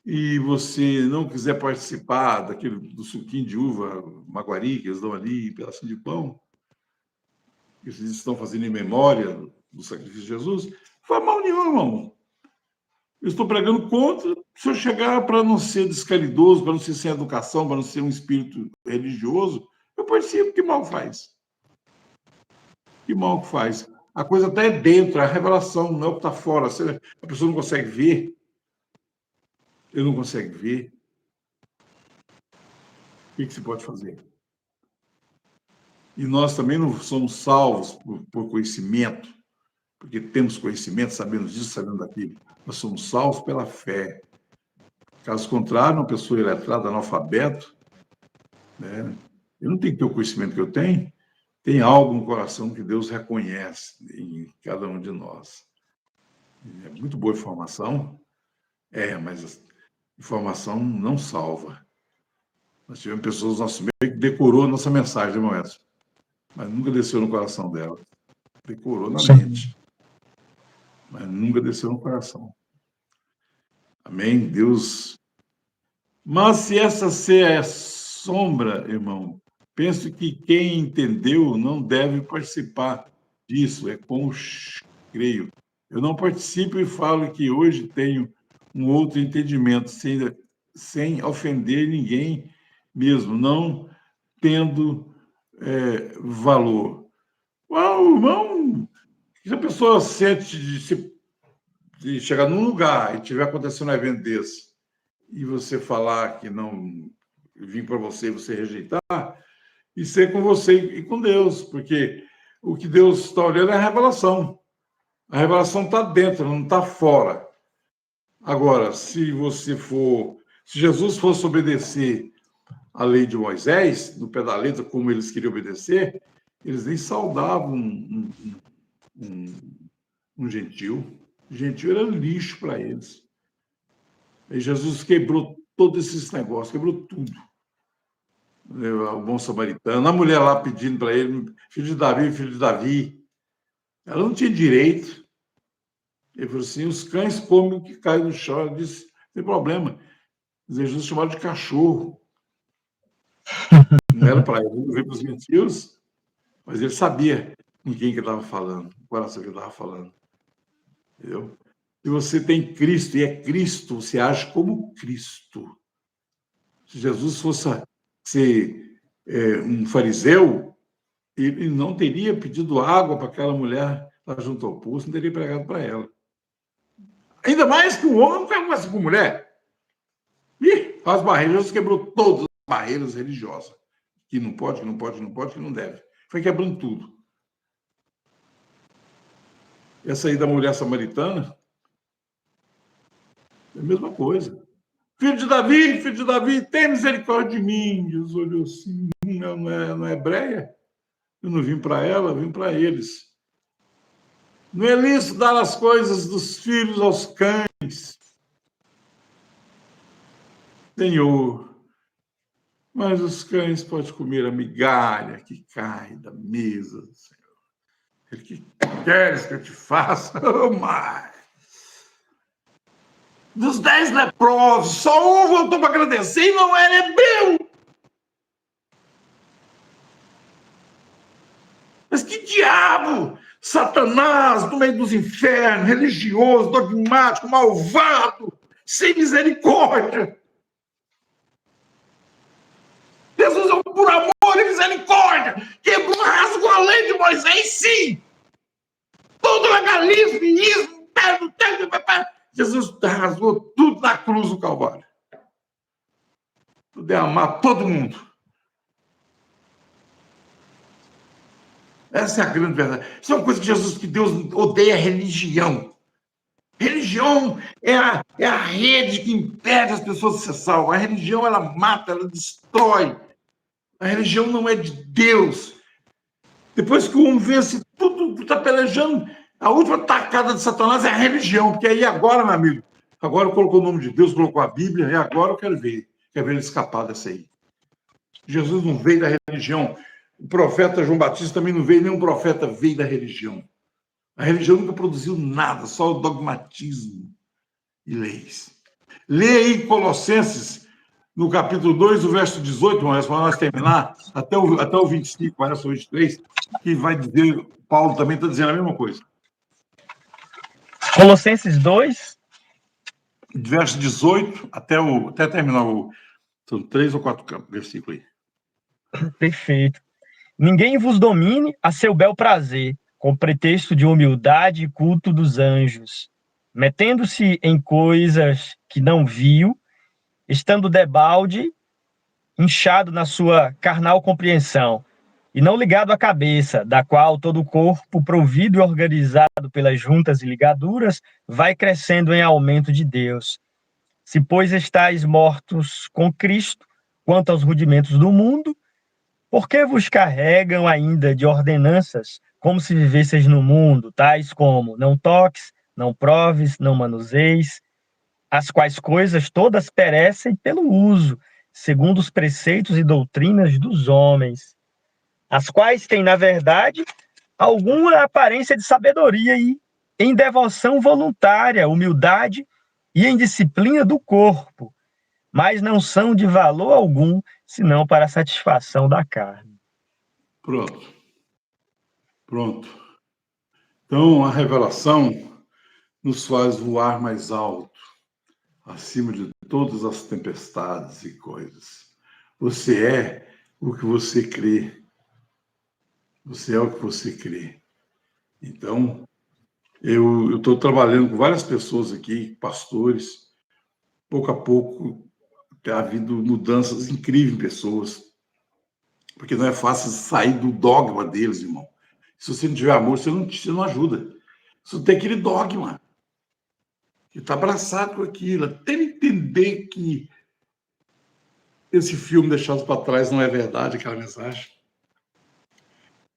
[SPEAKER 2] e você não quiser participar do suquinho de uva, maguari, que eles dão ali, pedacinho de pão, que eles estão fazendo em memória do sacrifício de Jesus, não faz mal nenhum, irmão. Eu estou pregando contra. Se eu chegar para não ser descaridoso, para não ser sem educação, para não ser um espírito religioso, eu participo. Que mal faz? Que mal que faz? A coisa está dentro, é a revelação, não é o que está fora. A pessoa não consegue ver. Ele não consegue ver. O que se pode fazer? E nós também não somos salvos por conhecimento, porque temos conhecimento, sabemos disso, sabemos daquilo. Nós somos salvos pela fé. Caso contrário, uma pessoa iletrada, analfabeto, né? Eu não tenho que ter o conhecimento que eu tenho, tem algo no coração que Deus reconhece em cada um de nós. É muito boa informação, mas informação não salva. Nós tivemos pessoas no nosso meio que decorou a nossa mensagem, irmão Edson, mas nunca desceu no coração dela. Decorou na mente, mas nunca desceu no coração. Amém? Deus. Mas se essa é sombra, irmão, penso que quem entendeu não deve participar disso. É como creio. Eu não participo e falo que hoje tenho um outro entendimento, sem ofender ninguém mesmo, não tendo valor. Uau, irmão, se a pessoa sente de chegar num lugar e tiver acontecendo um evento desse, e você falar que não vir para você e você rejeitar, e ser com você e com Deus, porque o que Deus está olhando é a revelação. A revelação está dentro, não está fora. Agora, se Jesus fosse obedecer a lei de Moisés, no pé da letra, como eles queriam obedecer, eles nem saudavam um gentil. O gentil era lixo para eles. E Jesus quebrou todos esses negócios, quebrou tudo. O bom samaritano, a mulher lá pedindo para ele, filho de Davi, filho de Davi. Ela não tinha direito. Ele falou assim, os cães comem o que cai no chão. Ela disse, não tem problema. Jesus chamava de cachorro. Não era para ele, não veio para os gentios, mas ele sabia com quem que ele estava falando, o coração que ele estava falando. Entendeu? Se você tem Cristo e é Cristo, você age como Cristo. Se Jesus fosse ser um fariseu, ele não teria pedido água para aquela mulher lá junto ao poço, não teria pregado para ela. Ainda mais que o homem não conversa com mulher. E as barreiras, Jesus quebrou todas as barreiras religiosas. Que não pode, que não pode, que não pode, que não deve. Foi quebrando tudo. Essa aí da mulher samaritana é a mesma coisa. Filho de Davi, tem misericórdia de mim. Jesus olhou assim, não é hebreia? Eu não vim para ela, eu vim para eles. Não é lícito dar as coisas dos filhos aos cães. Senhor, mas os cães podem comer a migalha que cai da mesa, Senhor. O que queres que eu te faça? Oh, mas... Dos 10 leprosos, só um voltou para agradecer e não era hebreu. Mas que diabo! Satanás, no meio dos infernos, religioso, dogmático, malvado, sem misericórdia. Jesus, por amor e misericórdia, quebrou, rasgou a lei de Moisés, sim. Todo legalismo, ismo, Jesus rasgou tudo na cruz do Calvário. Poder amar todo mundo. Essa é a grande verdade. Isso é uma coisa que Deus odeia, a religião. Religião é a rede que impede as pessoas de ser salvas. A religião, ela mata, ela destrói. A religião não é de Deus. Depois que o homem vence tudo, está pelejando, a última tacada de Satanás é a religião. Porque aí agora, meu amigo, agora colocou o nome de Deus, colocou a Bíblia, e agora eu quero ver ele escapar dessa aí. Jesus não veio da religião. O profeta João Batista também não veio, nenhum profeta veio da religião. A religião nunca produziu nada, só o dogmatismo e leis. Lê aí Colossenses, no capítulo 2, o verso 18, mas para nós terminar, até o 25, parece o 23, que vai dizer, Paulo também está dizendo a mesma coisa.
[SPEAKER 1] Colossenses 2.
[SPEAKER 2] Verso 18, até terminar são 3 ou 4 versículos aí.
[SPEAKER 1] Perfeito. Ninguém vos domine a seu bel prazer, com pretexto de humildade e culto dos anjos, metendo-se em coisas que não viu, estando debalde, inchado na sua carnal compreensão, e não ligado à cabeça, da qual todo o corpo, provido e organizado pelas juntas e ligaduras, vai crescendo em aumento de Deus. Se, pois, estáis mortos com Cristo, quanto aos rudimentos do mundo, por que vos carregam ainda de ordenanças, como se vivesseis no mundo, tais como não toques, não proves, não manuseis, as quais coisas todas perecem pelo uso, segundo os preceitos e doutrinas dos homens, as quais têm, na verdade, alguma aparência de sabedoria e em devoção voluntária, humildade e em disciplina do corpo, mas não são de valor algum, senão para a satisfação da carne.
[SPEAKER 2] Pronto. Então, a revelação nos faz voar mais alto, acima de todas as tempestades e coisas. Você é o que você crê. Você é o que você crê. Então, eu estou trabalhando com várias pessoas aqui, pastores. Pouco a pouco, tem havido mudanças incríveis em pessoas. Porque não é fácil sair do dogma deles, irmão. Se você não tiver amor, você não ajuda. Você tem aquele dogma. Que está abraçado com aquilo. Até entender que esse filme deixado para trás não é verdade, aquela mensagem.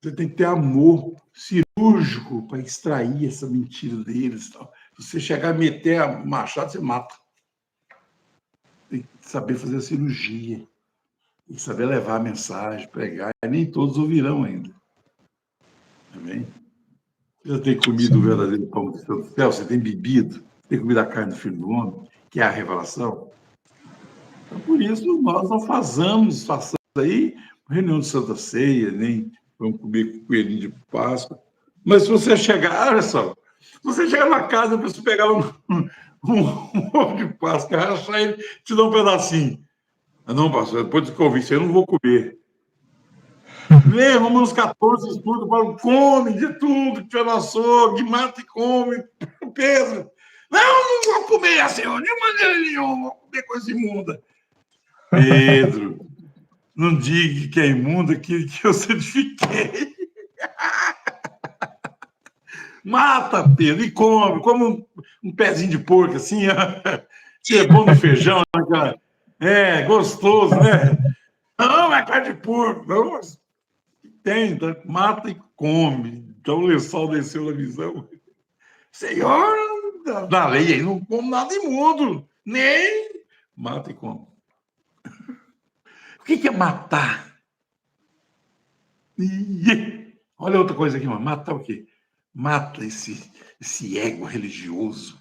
[SPEAKER 2] Você tem que ter amor cirúrgico para extrair essa mentira deles. Se você chegar a meter a machado, você mata. Tem que saber fazer a cirurgia. Tem que saber levar a mensagem, pregar. E nem todos ouvirão ainda. Amém? Você já tem comido o verdadeiro pão do céu? Você tem bebido? Você tem comido a carne do Filho do Homem, que é a revelação? Então, por isso, nós não façamos aí reunião de Santa Ceia, nem vamos comer coelhinho de Páscoa. Mas se você chegar, olha só, se você chegar na casa, a pessoa pegar um ovo de Páscoa, rachar ele, te dá um pedacinho. Não, pastor, depois do convite, eu não vou comer. Lê Romanos 14, estudo, come de tudo que tiver no açougue, mata e come. Pedro, não vou comer, Senhor, de maneira nenhuma, vou comer coisa imunda. Pedro, não diga que é imunda que eu certifiquei. Mata, Pedro, e come um pezinho de porco, assim, que é bom no feijão, né, cara? É, gostoso, né? Não, é carne de porco. Não, mas tem, tá? Mata e come. Então o lençol desceu na visão. Senhor, na lei aí não come nada imundo, nem mata e come. O que é matar? Olha outra coisa aqui, mano. Matar o quê? Mata esse ego religioso,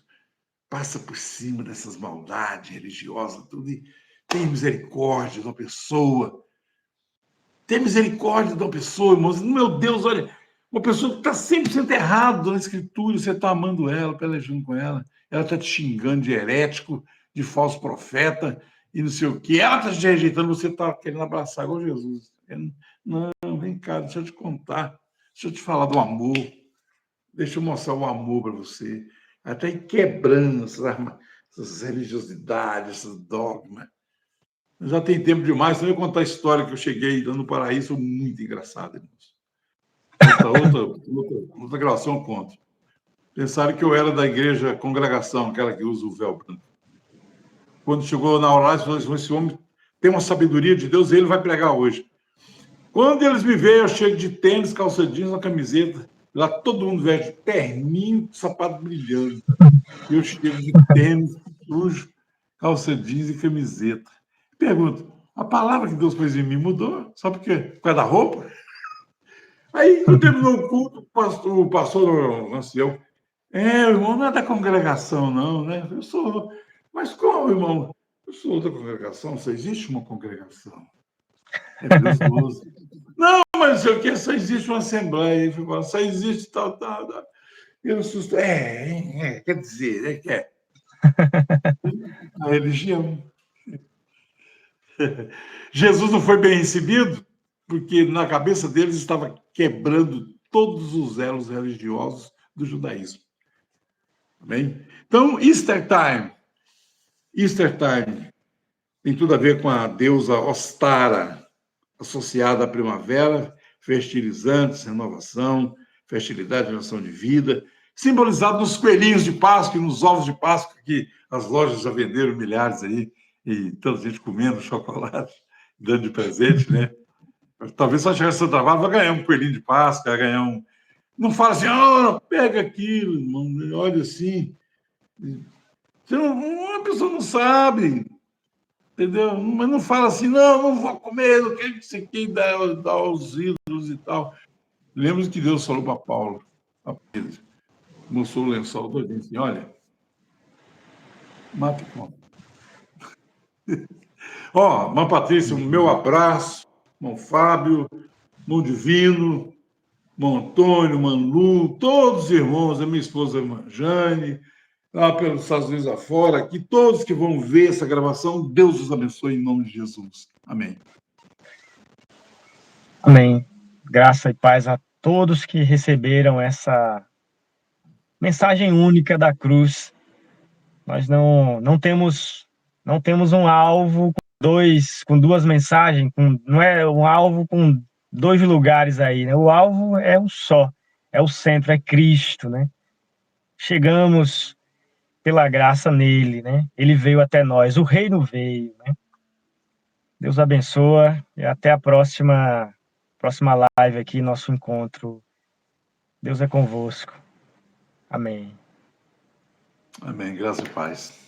[SPEAKER 2] passa por cima dessas maldades religiosas, tudo, e tem misericórdia de uma pessoa. Tem misericórdia de uma pessoa, irmãos. Meu Deus, olha, uma pessoa que está 100% errado na Escritura, você está amando ela, pelejando com ela está te xingando de herético, de falso profeta, e não sei o quê. Ela está te rejeitando, você está querendo abraçar igual Jesus. Não, vem cá, deixa eu te contar, deixa eu te falar do amor, deixa eu mostrar o amor para você. Até ir quebrando essas religiosidades, esses dogmas. Já tem tempo demais, então eu vou contar a história que eu cheguei no paraíso, muito engraçada, irmãos. Outra gravação eu conto. Pensaram que eu era da igreja congregação, aquela que usa o véu branco. Quando chegou na hora, eles falaram: esse homem tem uma sabedoria de Deus e ele vai pregar hoje. Quando eles me veem, eu chego de tênis, calça jeans, uma camiseta. Lá todo mundo veste terninho, sapato brilhando. E eu chego de tênis, sujo, calça jeans e camiseta. Pergunto: a palavra que Deus pôs em mim mudou? Só porque? Por causa da roupa? Aí, quando terminou o culto, o pastor ancião, o irmão não é da congregação, não, né? Eu sou. Mas como, irmão? Eu sou da congregação, só existe uma congregação. É Deus 12. Não, mas não sei o que, só existe uma assembleia, só existe tal. Eu assusto. Quer dizer, que é a religião. Jesus não foi bem recebido, porque na cabeça deles estava quebrando todos os elos religiosos do judaísmo. Amém? Então, Easter Time tem tudo a ver com a deusa Ostara, associada à primavera, fertilizantes, renovação, fertilidade, geração de vida, simbolizado nos coelhinhos de Páscoa e nos ovos de Páscoa, que as lojas já venderam milhares aí, e tanta gente comendo chocolate, dando de presente, né? Talvez só chegar em Santa Bárbara vai ganhar um coelhinho de Páscoa, vai ganhar um. Não fala assim, pega aquilo, irmão, olha assim. Uma pessoa não sabe, entendeu? Mas não fala assim, não vou comer, não quero que você queira dar aos ídolos e tal. Lembra que Deus falou para Paulo, a Pedro, mostrou o lençol todo assim, olha, mata e come. Irmã Patrícia, o meu abraço, irmão Fábio, irmão Divino, irmão Antônio, irmão Lu, todos os irmãos, a minha esposa, a irmã Jane, lá pelos Estados Unidos afora, que todos que vão ver essa gravação, Deus os abençoe em nome de Jesus. Amém.
[SPEAKER 1] Amém. Graça e paz a todos que receberam essa mensagem única da cruz. Nós não temos um alvo com duas mensagens, não é um alvo com dois lugares aí, né? O alvo é um só, é o centro, é Cristo, né? Chegamos pela graça nele, né? Ele veio até nós, o reino veio, né? Deus abençoa e até a próxima live aqui, nosso encontro. Deus é convosco. Amém.
[SPEAKER 2] Amém. Graça e paz.